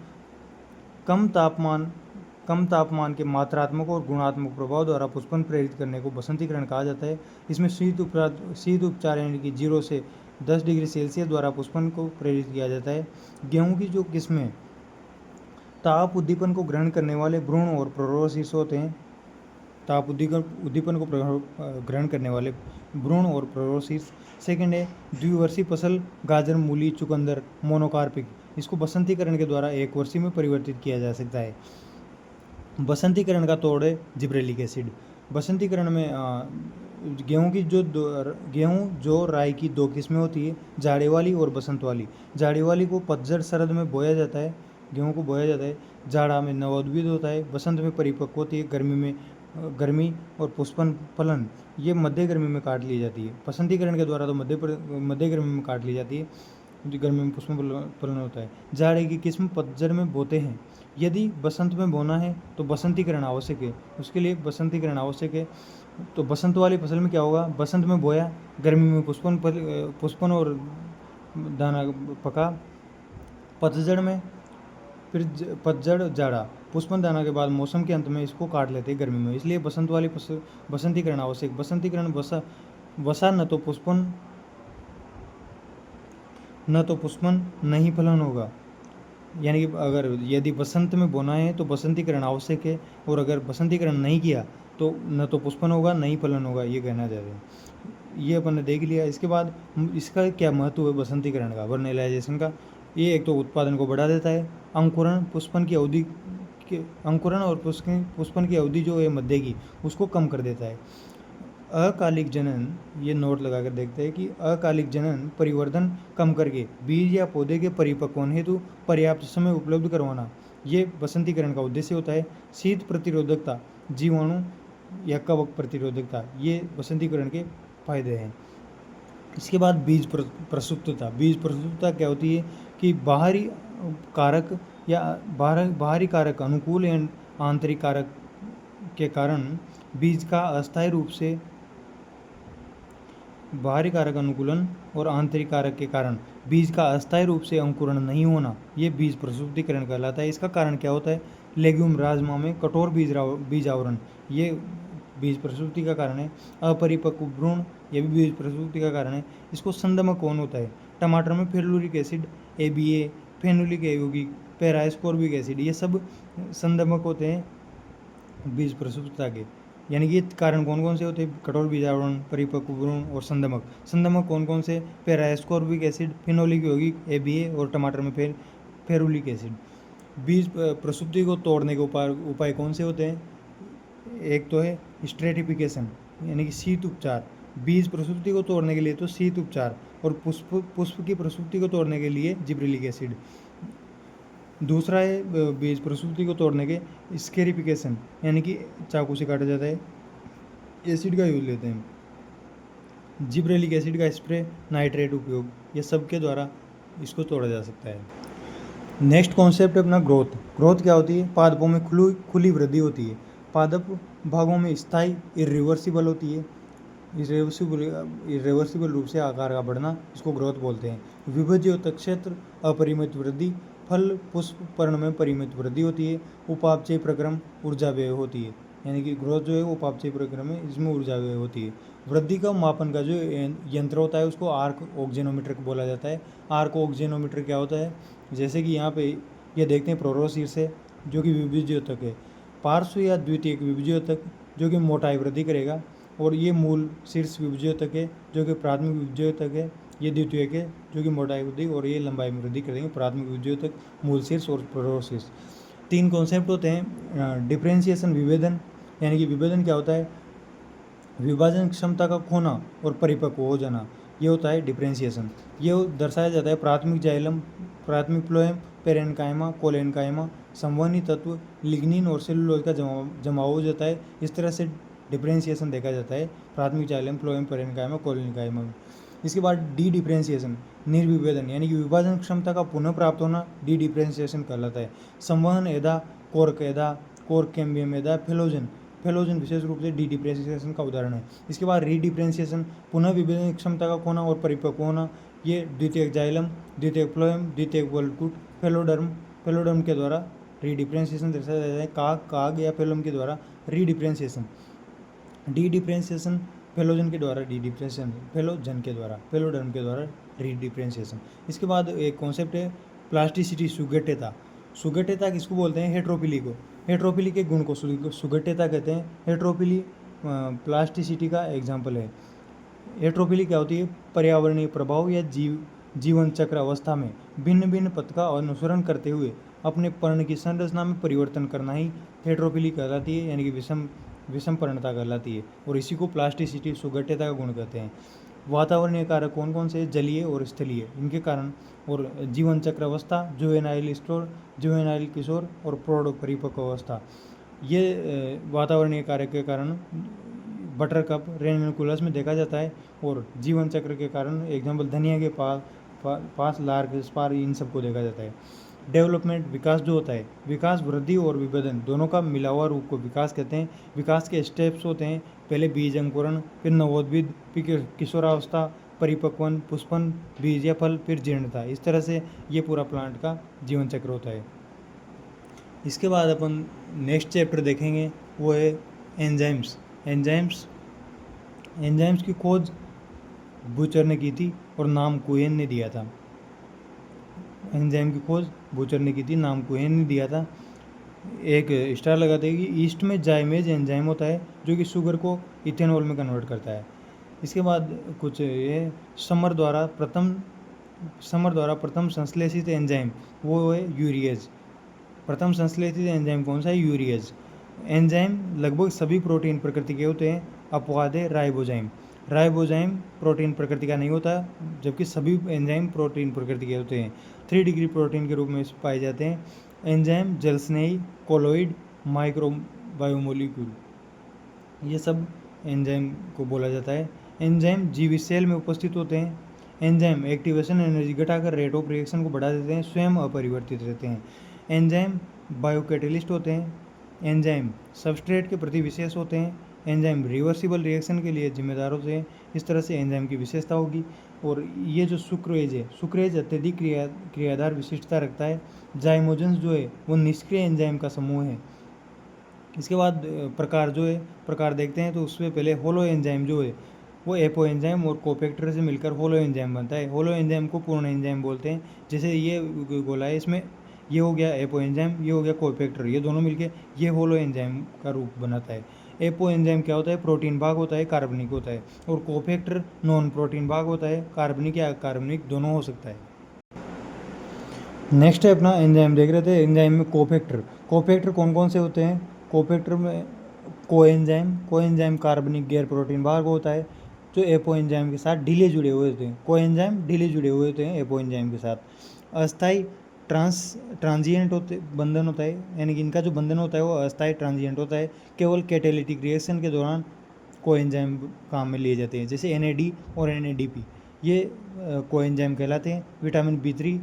कम तापमान के मात्रात्मक और गुणात्मक प्रभाव द्वारा पुष्पन प्रेरित करने को बसंतीकरण कहा जाता है। इसमें शीत उपचार यानी कि 0 से 10 डिग्री सेल्सियस द्वारा पुष्पन को प्रेरित किया जाता है। गेहूं की जो किस्में ताप उद्दीपन को ग्रहण करने वाले भ्रूण और प्ररोशीर्ष होते हैं। ताप उद्दीपन को ग्रहण करने वाले भ्रूण और प्ररोशीर्ष। सेकंड है द्विवर्षीय फसल, गाजर, मूली, चुकंदर, मोनोकार्पिक। इसको बसंतीकरण के द्वारा एक वर्षीय में परिवर्तित किया जा सकता है। बसंतीकरण का तोड़ है जिब्रेलिक एसिड। बसंतीकरण में गेहूं जो राई की दो किस्में होती है, जाड़े वाली और बसंत वाली। जाड़े वाली को पतझड़ शरद में बोया जाता है, गेहूं को बोया जाता है। जाड़ा में नवोद्भिद होता है, बसंत में परिपक्व होती है, गर्मी और पुष्पन फलन ये मध्य गर्मी में काट ली जाती है। बसंतीकरण के द्वारा तो मध्य गर्मी में काट ली जाती है, जो गर्मी में पुष्पन फलन होता है। जाड़े की किस्म पतझड़ में बोते हैं। यदि बसंत में बोना है तो बसंतीकरण आवश्यक है, उसके लिए बसंतीकरण आवश्यक है। तो बसंत वाली फसल में क्या होगा, बसंत में बोया, गर्मी में पुष्पन और दाना पका, पतझड़ में फिर पतझड़ जाड़ा, पुष्पन दाना के बाद मौसम के अंत में इसको काट लेते हैं गर्मी में, इसलिए बसंत वाली बसंतीकरण आवश्यक। बसंतीकरण वसा न तो पुष्पन नहीं फलन होगा, यानी कि यदि बसंत में बोना है तो बसंतीकरण आवश्यक है, और अगर बसंतीकरण नहीं किया तो न तो पुष्पन होगा न ही फलन होगा, ये कहना चाह रहे हैं। ये अपन ने देख लिया। इसके बाद इसका क्या महत्व है बसंतीकरण का, वर्नलाइजेशन का। ये एक तो उत्पादन को बढ़ा देता है, अंकुरण और पुष्पन की अवधि जो है मध्य की, उसको कम कर देता है। अकालिक जनन, ये नोट लगा कर देखते हैं कि अकालिक जनन परिवर्धन कम करके बीज या पौधे के परिपक्वन हेतु पर्याप्त समय उपलब्ध करवाना, ये बसंतीकरण का उद्देश्य होता है। शीत प्रतिरोधकता, जीवाणु या कवक प्रतिरोधकता, ये बसंतीकरण के फायदे हैं। इसके बाद बीज प्रसुप्तता। बीज प्रसुप्तता क्या होती है कि बाहरी कारक अनुकूल एवं आंतरिक कारक के कारण बीज का अस्थायी रूप से बाहरी कारक अनुकूलन और आंतरिक कारक के कारण बीज का अस्थायी रूप से अंकुरण नहीं होना, ये बीज प्रसुप्तीकरण कहलाता है। इसका कारण क्या होता है, लेग्यूम राजमा में कठोर बीज आवरण, ये बीज प्रसुप्ति का कारण है। अपरिपक्व भ्रूण, ये भी बीज प्रसुप्ति का कारण है। इसको संदमक कौन होता है, टमाटर में फेरुलिक एसिड, ABA, फेनुलिक यौगिक, पैरास्कोर्बिक एसिड, ये सब संदमक होते हैं बीज प्रसुप्तता के। यानी कि कारण कौन कौन से होते हैं, कठोर बीज आवरण, परिपक्व भ्रूण और संदमक। संदमक कौन कौन से, पैरास्कोर्बिक एसिड, फेनोलिक यौगिक, ABA, और टमाटर में फेरुलिक एसिड। बीज प्रसुप्ति को तोड़ने के उपाय कौन से होते हैं, एक तो है स्ट्रेटिफिकेशन, यानी कि शीत उपचार। बीज प्रसुप्ति को तोड़ने के लिए तो शीत उपचार, और पुष्प की प्रसुप्ति को तोड़ने के लिए जिब्रेलिक एसिड। दूसरा है बीज प्रसुप्ति को तोड़ने के स्केरिफिकेशन, यानी कि चाकू से काटा जाता है, एसिड का यूज लेते हैं। जिब्रेलिक एसिड का स्प्रे, नाइट्रेट उपयोग, ये सब के द्वारा इसको तोड़ा जा सकता है। नेक्स्ट कॉन्सेप्ट है अपना ग्रोथ। ग्रोथ क्या होती है, पादपों में खुली वृद्धि होती है। पादप भागों में स्थायी इरिवर्सिबल होती है, इरिवर्सिबल रूप से आकार का बढ़ना, इसको ग्रोथ बोलते हैं। विभज्योतक क्षेत्र, अपरिमित वृद्धि, फल पुष्प पर्ण में परिमित वृद्धि होती है। उपापचय प्रक्रम, ऊर्जा व्यय होती है, यानी कि ग्रोथ जो है वो उपापचय प्रक्रम है, इसमें ऊर्जा व्यय होती है। वृद्धि का मापन का जो यंत्र होता है उसको आर्क ऑक्जेनोमीटर बोला जाता है। आर्क ऑक्जेनोमीटर क्या होता है, जैसे कि यहाँ पे ये देखते हैं प्रोरोशीर्ष है जो कि विभज्योतक है, पार्श्व या द्वितीयक विभज्योतक जो कि मोटाई वृद्धि करेगा, और ये मूल शीर्ष विभज्योतक है जो कि प्राथमिक विभज्योतक है, ये द्वितीयक है जो कि मोटाई वृद्धि और ये लंबाई में वृद्धि करेंगे। प्राथमिक विभज्योतक, मूल शीर्ष और प्रोरोशीर्ष। तीन कॉन्सेप्ट होते हैं, डिफरेंशिएशन विभेदन, यानी कि विभेदन क्या होता है, विभाजन क्षमता का खोना और परिपक्व हो जाना, ये होता है डिफरेंशिएशन। ये दर्शाया जाता है प्राथमिक जाइलम, प्राथमिक फ्लोएम, पेरेन्काइमा, कोलेन्काइमा, संवहनी तत्व, लिग्निन और सेलुलोज का जमाव हो जाता है। इस तरह से डिफरेंशिएशन देखा जाता है प्राथमिक जाइलम, फ्लोएम, पेरेन्काइमा, कोलेन्काइमा में। इसके बाद डी डिफरेंशिएशन, निर्विभेदन, यानी कि विभाजन क्षमता का पुनः प्राप्त होना डी डिफरेंशिएशन कहलाता है। संवहन एदा, कोर्क कैम्बियम एदा, फेलोजन विशेष रूप से डी डिफरेंशिएशन का उदाहरण है। इसके बाद री डिफरेंशिएशन, पुनः विभेदन क्षमता का खोना और परिपक्व होना, ये द्वितीयक जाइलम, द्वितीयक फ्लोएम, द्वितीयक वल्कुट, फेलोडर्म के द्वारा री डिफरेंशिएशन दर्शाया जाता है। काग या फेलोम के द्वारा री डिफरेंशिएशन, डी डिफरेंशिएशन फेलोजन के द्वारा डी डिफरेंशिएशन, फेलोडर्म के द्वारा री डिफरेंशिएशन। इसके बाद एक कॉन्सेप्ट है प्लास्टिसिटी, सुगठ्यता। सुगठिता किसको बोलते हैं? हेट्रोफिली को। हेट्रोफिली के गुण को सुगठिता कहते हैं। हेट्रोफिली प्लास्टिसिटी का एग्जाम्पल है। हेट्रोफिली क्या होती है? पर्यावरणीय प्रभाव या जीवन चक्र अवस्था में भिन्न भिन्न पथ का अनुसरण करते हुए अपने पर्ण की संरचना में परिवर्तन करना ही हेट्रोफिली कहलाती है, यानी कि विषम पर्णता कहलाती है। और इसी को प्लास्टिसिटी सुगठिता का गुण कहते हैं। वातावरणीय कारक कौन कौन से? जलीय और स्थलीय, इनके कारण। और जीवन चक्र अवस्था, जुवेनाइल किशोर और प्रौढ़ परिपक्व अवस्था, ये वातावरणीय कारक के कारण बटर कप रेनकुलस में देखा जाता है। और जीवन चक्र के कारण एग्जाम्पल धनिया के पास लार्क स्पार, इन सबको देखा जाता है। डेवलपमेंट, विकास जो होता है, विकास वृद्धि और विभेदन दोनों का मिला हुआ रूप को विकास कहते हैं। विकास के स्टेप्स होते हैं, पहले बीज अंकुरण, फिर नवोद्भिद, फिर किशोरावस्था, परिपक्वन, पुष्पन, बीज या फल, फिर जीर्णता। इस तरह से ये पूरा प्लांट का जीवन चक्र होता है। इसके बाद अपन नेक्स्ट चैप्टर देखेंगे, वो है एंजाइम्स। एंजाइम्स की खोज बूचर ने की थी और नाम कुएन ने दिया था। एंजाइम की खोज बूचर ने की थी, नाम कुएन ने दिया था। एक स्टार लगाते हैं कि ईस्ट में जाइमेज एंजाइम होता है जो कि शुगर को इथेनॉल में कन्वर्ट करता है। इसके बाद कुछ ये समर द्वारा प्रथम संश्लेषित एंजाइम वो है यूरिएज। प्रथम संश्लेषित एंजाइम कौन सा है? यूरिएज। एंजाइम लगभग सभी प्रोटीन प्रकृति के होते हैं, अपवाद है राइबोजाइम प्रोटीन प्रकृति का नहीं होता, जबकि सभी एंजाइम प्रोटीन प्रकृति के होते हैं। 3 डिग्री प्रोटीन के रूप में पाए जाते हैं। एंजाइम जलस्नेही, कोलोइड, माइक्रो बायोमोलिक्यूल, ये सब एंजाइम को बोला जाता है। एंजाइम जीवित सेल में उपस्थित होते हैं। एंजाइम एक्टिवेशन एनर्जी घटाकर रेट ऑफ रिएक्शन को बढ़ा देते हैं, स्वयं अपरिवर्तित रहते हैं। एंजाइम बायोकैटेलिस्ट होते हैं। एंजाइम सबस्ट्रेट के प्रति विशेष होते हैं। एंजाइम रिवर्सिबल रिएक्शन के लिए जिम्मेदार होते हैं। इस तरह से एंजाइम की विशेषता होगी। और ये जो सुक्रेज अत्यधिक क्रियाधार विशिष्टता रखता है। जाइमोजेंस जो है वो निष्क्रिय एंजाइम का समूह है। इसके बाद प्रकार देखते हैं, तो उससे पहले होलो एंजाइम जो है वो एपो एंजाइम और कोफैक्टर से मिलकर होलो एंजाइम बनता है। होलो एंजाइम को पूर्ण एंजाइम बोलते हैं। जैसे ये गोला है, इसमें ये हो गया एपो एंजाइम, ये हो गया कोफैक्टर, ये दोनों मिलके ये होलो एंजाइम का रूप बनाता है। एपो एंजाइम क्या होता है? प्रोटीन भाग होता है, कार्बनिक होता है। और कोफैक्टर नॉन प्रोटीन भाग होता है, कार्बनिक या अकार्बनिक दोनों हो सकता है। नेक्स्ट है अपना एंजाइम देख रहे थे। एंजाइम में कोफैक्टर कौन कौन से होते हैं? कोफैक्टर में कोएंजाइम कार्बनिक गैर प्रोटीन भाग होता है जो एपो एंजाइम के साथ ढीले जुड़े हुए होते हैं। कोएंजाइम ढीले जुड़े हुए होते हैं एपो एंजाइम के साथ। अस्थाई ट्रांजिएंट बंधन होता है, यानी कि इनका जो बंधन होता है वो अस्थाई ट्रांजिएंट होता है। केवल कैटेलिटिक रिएक्शन के दौरान कोएंजाइम काम में लिए जाते हैं, जैसे NAD और NADP, ये कोएंजाइम कहलाते हैं। विटामिन B3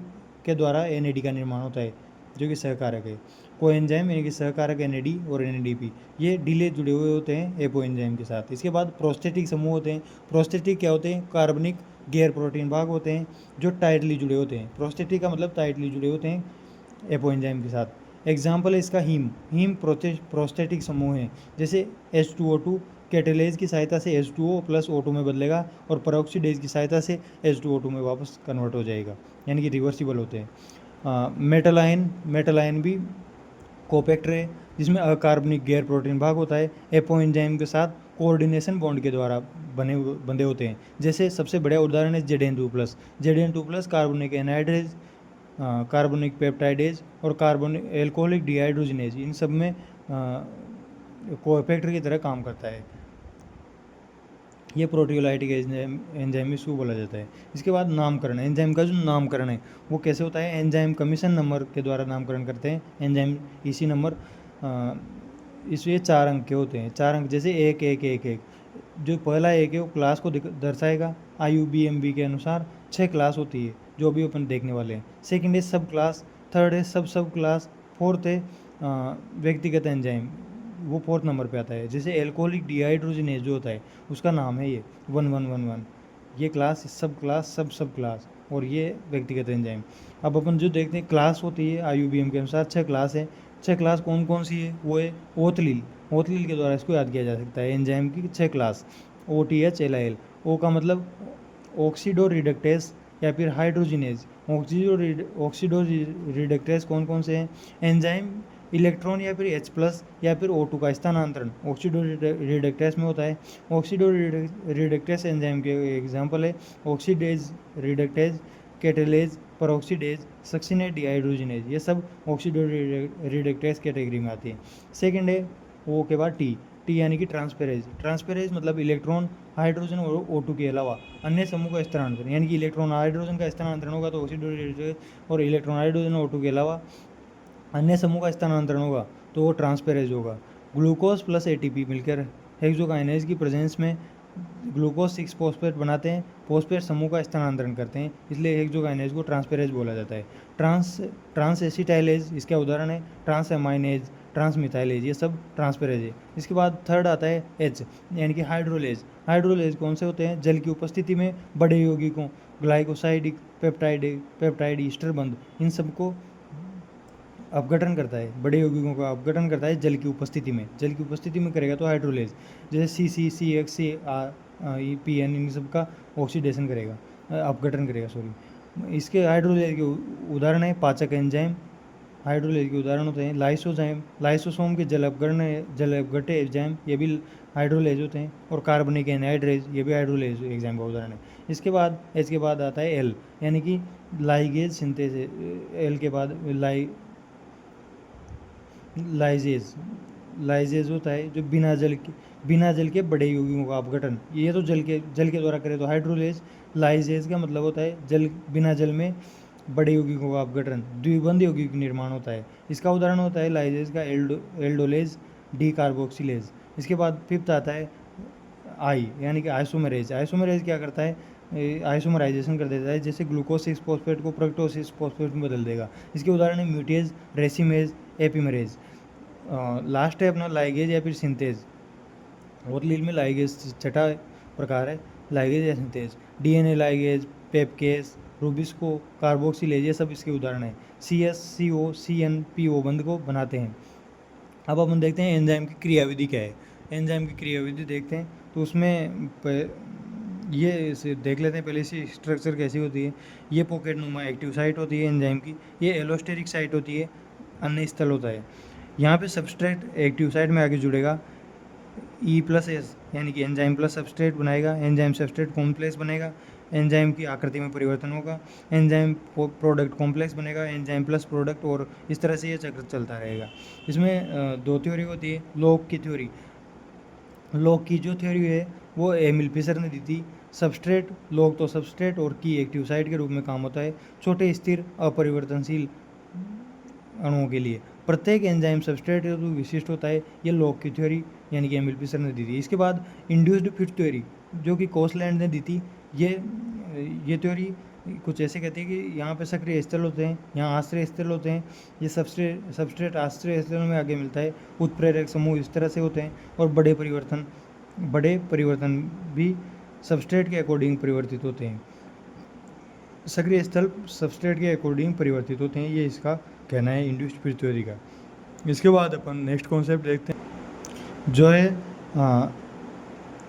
के द्वारा NAD का निर्माण होता है जो कि सहकारक है। कोएंजाइम यानी कि सहकारक NAD और NADP ये ढीले जुड़े हुए होते हैं एपो एंजाइम के साथ। इसके बाद प्रोस्टेटिक समूह होते हैं। प्रोस्टेटिक क्या होते हैं? कार्बनिक गैर प्रोटीन भाग होते हैं जो टाइटली जुड़े होते हैं। प्रोस्टेटिक का मतलब टाइटली जुड़े होते हैं एपो एंजाइम के साथ। एग्जाम्पल है इसका हीम प्रोस्टेटिक समूह है। जैसे H2O2 कैटेलेज की सहायता से H2O प्लस O2 में बदलेगा और पेरोक्सीडेज की सहायता से H2O2 में वापस कन्वर्ट हो जाएगा, यानी कि रिवर्सिबल होते हैं। मेटालाइन भी कोफैक्टर है जिसमें अकार्बनिक गैर प्रोटीन भाग होता है। एपो एंजाइम के साथ कोऑर्डिनेशन बॉन्ड के द्वारा बंधे होते हैं। जैसे सबसे बढ़िया उदाहरण है Zn2+ carbonic anhydrase, carbonic peptidase और कार्बोनिक एल्कोहलिक डिहाइड्रोजिनेज, इन सब में कोफैक्टर की तरह काम करता है। ये प्रोटियोलाइटिक एंजाइम इसको बोला जाता है। इसके बाद नामकरण, एंजाइम का जो नामकरण है वो कैसे होता है? एंजाइम कमीशन नंबर के द्वारा नामकरण करते हैं। एंजाइम इसी नंबर इसलिए 4 अंक के होते हैं। 4 अंक जैसे 1 1 1 1, जो पहला 1 है वो क्लास को दर्शाएगा। IUBMB के अनुसार 6 क्लास होती है जो अभी अपन देखने वाले हैं। सेकेंड है सब क्लास, थर्ड है सब क्लास, फोर्थ है व्यक्तिगत एंजाइम, वो 4th नंबर पे आता है। जैसे एल्कोहलिक डिहाइड्रोजिनेज जो होता है उसका नाम है ये 1111, ये क्लास सब क्लास और ये व्यक्तिगत एंजाइम। अब अपन जो देखते हैं क्लास होती है IUBM के अनुसार 6 क्लास है। 6 क्लास कौन कौन सी है? वो है ओथलील के द्वारा इसको याद किया जा सकता है। एंजाइम की 6 क्लास OTH LIL। ओ का मतलब ऑक्सीडो रिडक्टेस या फिर हाइड्रोजिनेज, ऑक्सीडो रिडक्टेज कौन कौन से हैं? एंजाइम इलेक्ट्रॉन या फिर H+ या फिर O2 का स्थानांतरण ऑक्सीडो रिडक्टेज में होता है। ऑक्सीडो रिडक्टेज एंजाइम के एग्जाम्पल है oxidase reductase, catalase, peroxidase, succinate dehydrogenase, ये सब ऑक्सीडो रिडक्टेज कैटेगरी में आती है। सेकेंड है O के बाद टी यानी कि ट्रांसफेरेज मतलब इलेक्ट्रॉन हाइड्रोजन और O2 के अलावा अन्य समूह का स्थानांतरण, यानी कि इलेक्ट्रॉन हाइड्रोजन का स्थानांतरण होगा तो ऑक्सीडो रिडक्टेज, और इलेक्ट्रॉन हाइड्रोजन और O2 के अलावा अन्य समूह का स्थानांतरण होगा तो वो ट्रांसफेरेज होगा। ग्लूकोज प्लस ATP मिलकर हेक्सोकाइनेज की प्रेजेंस में ग्लूकोज 6 फॉस्फेट बनाते हैं, फॉस्फेट समूह का स्थानांतरण करते हैं, इसलिए हेक्सोकाइनेज को ट्रांसफेरेज बोला जाता है। ट्रांस एसिटाइलेज इसका उदाहरण है, ट्रांस एमाइनेज, ट्रांसमिथाइलेज, ये सब ट्रांसफेरेज है। इसके बाद थर्ड आता है H यानी कि हाइड्रोलेज कौन से होते हैं? जल की उपस्थिति में बड़े यौगिकों ग्लाइकोसाइडिक, पेप्टाइड, ईस्टर बंध, इन सबको अपघटन करता है, बड़े यौगिकों का अपघटन करता है जल की उपस्थिति में करेगा तो हाइड्रोलेज, जैसे CC, CH, PN, इन सब का ऑक्सीडेशन करेगा, अपघटन करेगा सॉरी। इसके हाइड्रोलेज के उदाहरण है पाचक एंजाइम, हाइड्रोलेज के उदाहरण होते हैं लाइसोसोम के जल अपघट्य एंजाइम, ये भी हाइड्रोलेज होते हैं, और कार्बनिक एनहाइड्रेज, ये भी हाइड्रोलेज एग्जाम का उदाहरण है। इसके बाद H के बाद आता है L यानी कि लाइगेज सिंथेज, L के बाद लाइजेज होता है जो बिना जल के बड़े यौगिकों का अपघटन, ये तो जल के द्वारा करे तो हाइड्रोलेज, लाइजेज का मतलब होता है बिना जल में बड़े यौगिकों का अपघटन, द्विबंध यौगिक निर्माण होता है। इसका उदाहरण होता है लाइजेज का एल्डोलेज, डी कार्बोक्सिलेज। इसके बाद फिफ्थ आता है आई यानी कि आइसोमेरेज क्या करता है? आइसोमराइजेशन कर देता है, जैसे ग्लूकोज 6 फॉस्फेट को फ्रक्टोज 6 फॉस्फेट में बदल देगा। इसके उदाहरण है म्यूटेज, रेसिमेज, एपिमेरेज। लास्ट है अपना लाइगेज या फिर सिंथेज, और लील में लाइगेज छठा प्रकार है लाइगेज या synthase. DNA ligase, PEPcase, rubisco, carboxylase, ये सब इसके उदाहरण है। CS, CO, CN, PO बंध को बनाते हैं। अब अपन देखते हैं एंजाइम की क्रियाविधि क्या है। एंजाइम की क्रियाविधि देखते हैं तो उसमें ये इसे देख लेते हैं पहले इसी स्ट्रक्चर कैसी होती है। ये पॉकेट नुमा एक्टिव साइट होती है एंजाइम की, ये एलोस्टेरिक साइट होती है, अन्य स्थल होता है। यहाँ पे सबस्ट्रेट एक्टिव साइट में आगे जुड़ेगा, E+S यानी कि एंजाइम प्लस सबस्ट्रेट बनाएगा, एंजाइम सबस्ट्रेट कॉम्प्लेक्स बनेगा, एंजाइम की आकृति में परिवर्तन होगा, एंजाइम प्रोडक्ट कॉम्प्लेक्स बनेगा, एंजाइम प्लस प्रोडक्ट, और इस तरह से ये चक्र चलता रहेगा। इसमें दो थ्योरी होती है। लॉग की जो थ्योरी है वो एमिल फिशर ने दी थी। सबस्ट्रेट लॉग तो सबस्ट्रेट और की एक्टिव साइट के रूप में काम होता है छोटे स्थिर अपरिवर्तनशील अणुओं के लिए। प्रत्येक एंजाइम सबस्ट्रेट हेतु विशिष्ट होता है, ये लॉग की थ्योरी यानी कि एमिल फिशर ने दी थी। इसके बाद इंड्यूस्ड फिट थ्योरी जो कि कोसलैंड ने दी थी, ये थ्योरी कुछ ऐसे कहती है कि यहाँ पे सक्रिय स्थल होते हैं, यहाँ आश्रय स्थल होते हैं, ये सबस्ट्रेट आश्रय स्थल में आगे मिलता है, उत्प्रेरक समूह इस तरह से होते हैं, और बड़े परिवर्तन भी सबस्ट्रेट के अकॉर्डिंग परिवर्तित होते हैं। सक्रिय स्थल सबस्ट्रेट के अकॉर्डिंग परिवर्तित होते हैं, ये इसका कहना है इंड्यूस्ड फिट थ्योरी का। इसके बाद अपन नेक्स्ट कॉन्सेप्ट देखते हैं जो है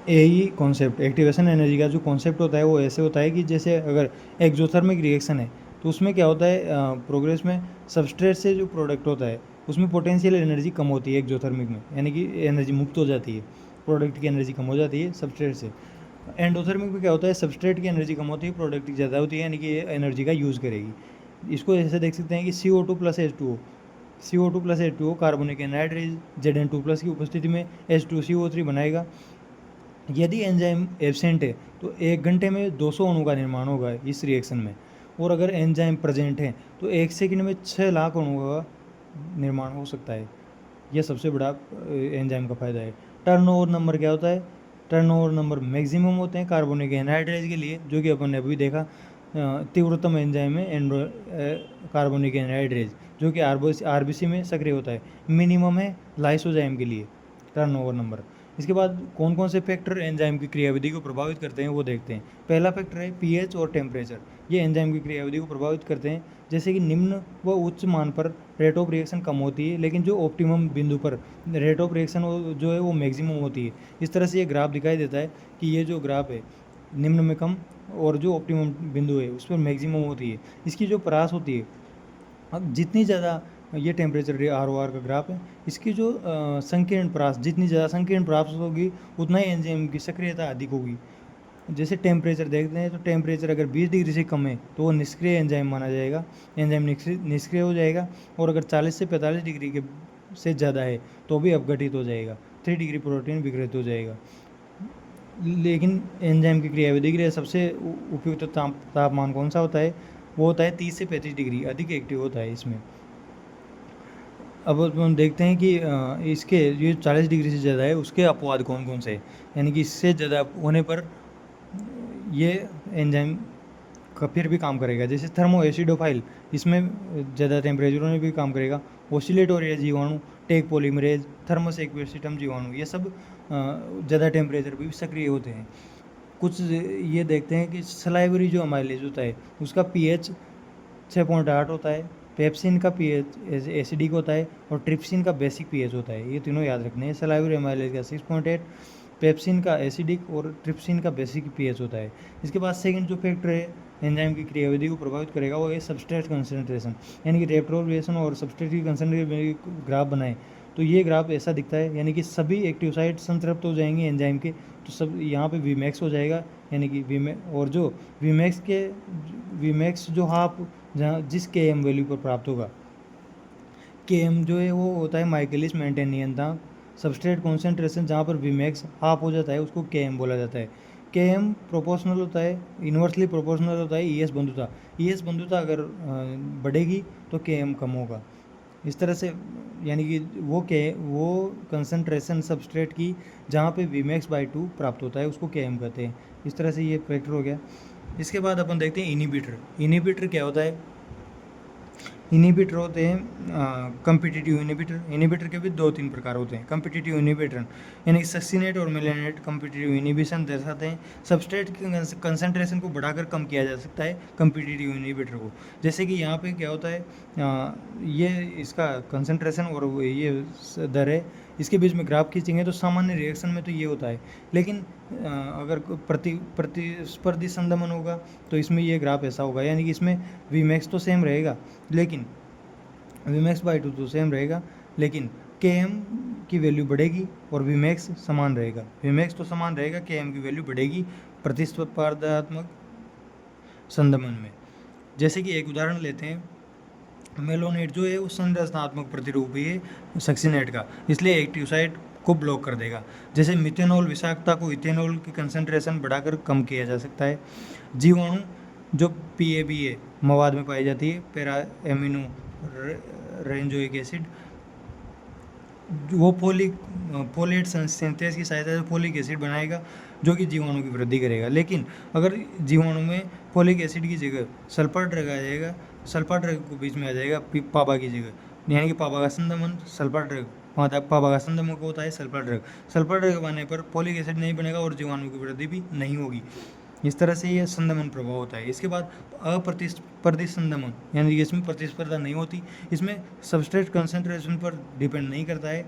AE कॉन्सेप्ट। एक्टिवेशन एनर्जी का जो कॉन्सेप्ट होता है वो ऐसे होता है कि जैसे अगर एक्सोथर्मिक रिएक्शन है तो उसमें क्या होता है, प्रोग्रेस में सबस्ट्रेट से जो प्रोडक्ट होता है उसमें पोटेंशियल एनर्जी कम होती है एक्सोथर्मिक में, यानी कि एनर्जी मुक्त हो जाती है, प्रोडक्ट की एनर्जी कम हो जाती है सबस्ट्रेट से। एंडोथर्मिक में क्या होता है, सबस्ट्रेट की एनर्जी कम होती है, प्रोडक्ट की ज़्यादा होती है, यानी कि ये एनर्जी का यूज़ करेगी। इसको ऐसे देख सकते हैं कि CO2 plus H2O carbonic anhydrase Zn2+ की उपस्थिति में H2CO3 बनाएगा। यदि एंजाइम एब्सेंट है तो 1 घंटे में 200 अणु का निर्माण होगा इस रिएक्शन में, और अगर एंजाइम प्रेजेंट है तो 1 सेकंड में 6 लाख अणुओं का निर्माण हो सकता है। यह सबसे बड़ा एंजाइम का फ़ायदा है। टर्नओवर नंबर क्या होता है, टर्नओवर नंबर मैक्सिमम होते हैं कार्बोनिक एनहाइड्रेज के लिए, जो कि अपन ने अभी देखा तीव्रतम एंजाइम है कार्बोनिक एनहाइड्रेज, जो कि RBC में सक्रिय होता है। मिनिमम है लाइसोजाइम के लिए टर्नओवर नंबर। इसके बाद कौन कौन से फैक्टर एंजाइम की क्रियाविधि को प्रभावित करते हैं वो देखते हैं। पहला फैक्टर है pH और टेम्परेचर, ये एंजाइम की क्रियाविधि को प्रभावित करते हैं। जैसे कि निम्न व उच्च मान पर रेट ऑफ रिएक्शन कम होती है, लेकिन जो ऑप्टिमम बिंदु पर रेट ऑफ रिएक्शन जो है वो मैक्सिमम होती है। इस तरह से ये ग्राफ दिखाई देता है कि ये जो ग्राफ है निम्न में कम और जो ऑप्टिमम बिंदु है उस पर मैक्सिमम होती है। इसकी जो परास होती है, अब जितनी ज़्यादा ये टेम्परेचर ROR का ग्राफ है, इसकी जो संकीर्ण परास जितनी ज़्यादा संकीर्ण परास होगी उतना ही एंजाइम की सक्रियता अधिक होगी। जैसे टेम्परेचर देखते हैं तो टेम्परेचर अगर 20 डिग्री से कम है तो वो निष्क्रिय एंजाइम माना जाएगा, एंजाइम निष्क्रिय हो जाएगा। और अगर 40 से 45 डिग्री के से ज़्यादा है तो भी अपघटित हो जाएगा, 3 डिग्री प्रोटीन विघटित हो जाएगा। लेकिन एंजाइम की क्रियाविधि के लिए सबसे उपयुक्त तापमान कौन सा होता है? वो होता है 30 से 35 डिग्री, अधिक एक्टिव होता है इसमें। अब हम देखते हैं कि इसके ये 40 डिग्री से ज़्यादा है उसके अपवाद कौन कौन से हैं, यानी कि इससे ज़्यादा होने पर ये एंजाइम का फिर भी काम करेगा। जैसे थर्मो एसिडोफाइल, इसमें ज़्यादा टेम्परेचरों में भी काम करेगा। ओसिलेटोरिया जीवाणु, टेक पॉलीमरेज, थर्मस एक्वेसिटम जीवाणु, ये सब ज़्यादा टेम्परेचर पर भी सक्रिय होते हैं। कुछ ये देखते हैं कि सलाइवरी जो अमाइलेज होता है उसका pH 6.8 होता है, पेप्सिन का pH एसिडिक होता है और ट्रिप्सिन का बेसिक pH होता है। ये तीनों याद रखने हैं। सलाइवरी अमाइलेज का 6.8, पेप्सिन का एसिडिक और ट्रिप्सिन का बेसिक pH होता है। इसके बाद सेकंड जो फैक्टर है एंजाइम की क्रियाविधि को प्रभावित करेगा वो है सबस्ट्रेट कंसंट्रेशन, यानी कि रेट्रोवेशन और सबस्ट्रेट की कंसंट्रेशन ग्राफ बनाए तो ये ग्राफ ऐसा दिखता है, यानी कि सभी एक्टिव साइट संतृप्त हो जाएंगे एंजाइम के, तो सब यहाँ पे Vmax हो जाएगा, यानी कि Vmax। और जो Vmax जो हाफ जहाँ जिस Km वैल्यू पर प्राप्त होगा, Km जो है वो होता है माइकलिस मेंटेन नियंत्रण। सबस्ट्रेट कॉन्सेंट्रेशन जहाँ पर Vmax हाफ हो जाता है उसको Km बोला जाता है। Km प्रोपोर्शनल होता है, इन्वर्सली प्रोपोर्शनल होता है ES बंधुता। ES बंधुता अगर बढ़ेगी तो Km कम होगा। इस तरह से यानी कि वो कंसंट्रेशन सबस्ट्रेट की जहाँ पे Vmax/2 प्राप्त होता है उसको Km कहते हैं। इस तरह से ये फैक्टर हो गया। इसके बाद अपन देखते हैं इनिबिटर। इनिबिटर क्या होता है? इनिबिटर होते हैं कम्पिटिटिव इनिबिटर। इनिबिटर के भी 2-3 प्रकार होते हैं। कम्पिटिटिव इनिबिटर यानी कि सक्सिनेट और मेलानेट कम्पिटिटिव इनिबिशन दर्शाते हैं। सबस्ट्रेट की कंसंट्रेशन को बढ़ाकर कम किया जा सकता है कम्पिटिटिव इनिबिटर को। जैसे कि यहाँ पे क्या होता है, ये इसका कंसंट्रेशन और ये दर है, इसके बीच में ग्राफ खींचेंगे तो सामान्य रिएक्शन में तो ये होता है, लेकिन अगर प्रतिस्पर्धी संदमन होगा तो इसमें ये ग्राफ ऐसा होगा, यानी कि इसमें Vmax तो सेम रहेगा, लेकिन Vmax/2 तो सेम रहेगा, लेकिन Km की वैल्यू बढ़ेगी और Vmax समान रहेगा। Vmax तो समान रहेगा, Km की वैल्यू बढ़ेगी प्रतिस्पर्धात्मक संदमन में। जैसे कि एक उदाहरण लेते हैं, मेलोनेट जो है वो संरचनात्मक प्रतिरूप है सक्सिनेट का, इसलिए एक्टिव साइट को ब्लॉक कर देगा। जैसे मिथेनॉल विषाक्तता को इथेनॉल की कंसंट्रेशन बढ़ाकर कम किया जा सकता है। जीवाणु जो PABA मवाद में पाई जाती है, पैरा एमिनो रेंजोइक एसिड, वो फोलेट सिंथेस की सहायता से फोलिक एसिड बनाएगा जो कि जीवाणु की वृद्धि करेगा। लेकिन अगर जीवाणु में फोलिक एसिड की जगह सल्फर ड्रग आ जाएगा, सल्फर ड्रग को बीच में आ जाएगा पाबा की जगह, यानी कि पाबा का संदमन सल्फर ड्रग, पाबा का संदमन को होता है सल्फर ड्रग। सल्फर ड्रग बनने पर फोलिक एसिड नहीं बनेगा और जीवाणु की वृद्धि भी नहीं होगी। इस तरह से ये संदमन प्रभाव होता है। इसके बाद अप्रतिस्पर्धी संदमन, यानी कि इसमें प्रतिस्पर्धा नहीं होती, इसमें सबस्ट्रेट कंसंट्रेशन पर डिपेंड नहीं करता है,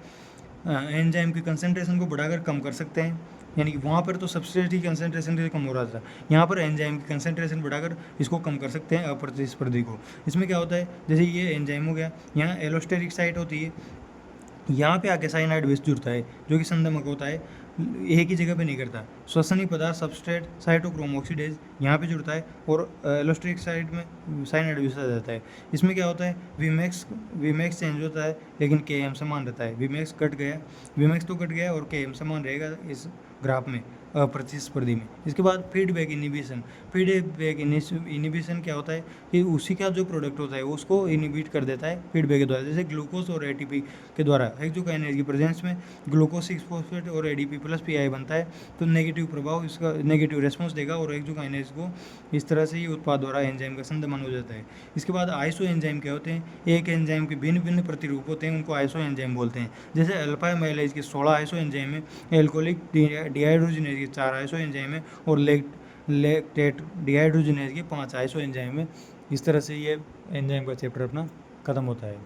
एंजाइम की कंसंट्रेशन को बढ़ाकर कम कर सकते हैं, यानी कि वहाँ पर तो सबस्ट्रेट की कंसंट्रेशन से कम हो रहा था, यहाँ पर एंजाइम की कंसंट्रेशन बढ़ाकर इसको कम कर सकते हैं अप्रतिस्पर्धी को। इसमें क्या होता है, जैसे ये एंजाइम हो गया, यहाँ एलोस्टेरिक साइट होती है, यहाँ पे आके साइनाइड बेस जुड़ता है जो कि संदमक होता है, एक ही जगह पे नहीं करता। श्वसनीय पदार्थ सबस्ट्रेट साइटोक्रोम ऑक्सीडेज यहाँ पे जुड़ता है और एलोस्टेरिक साइट में साइनाइड बेस आ जाता है। इसमें क्या होता है, Vmax चेंज होता है लेकिन Km समान रहता है। Vmax तो कट गया और Km समान रहेगा इस ग्राफ में अप्रतिस्पर्धी में। इसके बाद फीडबैक इनिबिशन। फीडबैक इनिबिशन क्या होता है कि उसी का जो प्रोडक्ट होता है उसको इनिबिट कर देता है फीडबैक के द्वारा। जैसे ग्लूकोज और ATP के द्वारा हेक्सोकाइनेज की प्रेजेंस में ग्लूकोज 6 फॉस्फेट और ADP प्लस PI बनता है, तो नेगेटिव प्रभाव इसका नेगेटिव रेस्पॉन्स देगा और हेक्सोकाइनेज को इस तरह से ही उत्पाद द्वारा एंजाइम का संदमन हो जाता है। इसके बाद आइसो एंजाइम क्या होते हैं, एक एंजाइम के भिन्न भिन्न प्रतिरूप होते हैं, उनको आइसो एंजाइम बोलते हैं। जैसे अल्फा एमाइलेज के 16 आइसो एंजाइम है, एल्कोहलिक डिहाइड्रोजिनेज के 4 आइसो एंजाइम है और लैक्टेट डिहाइड्रोजिनेज के 5 आइसो एंजाइम है। इस तरह से ये एंजाइम का चैप्टर अपना खत्म होता है।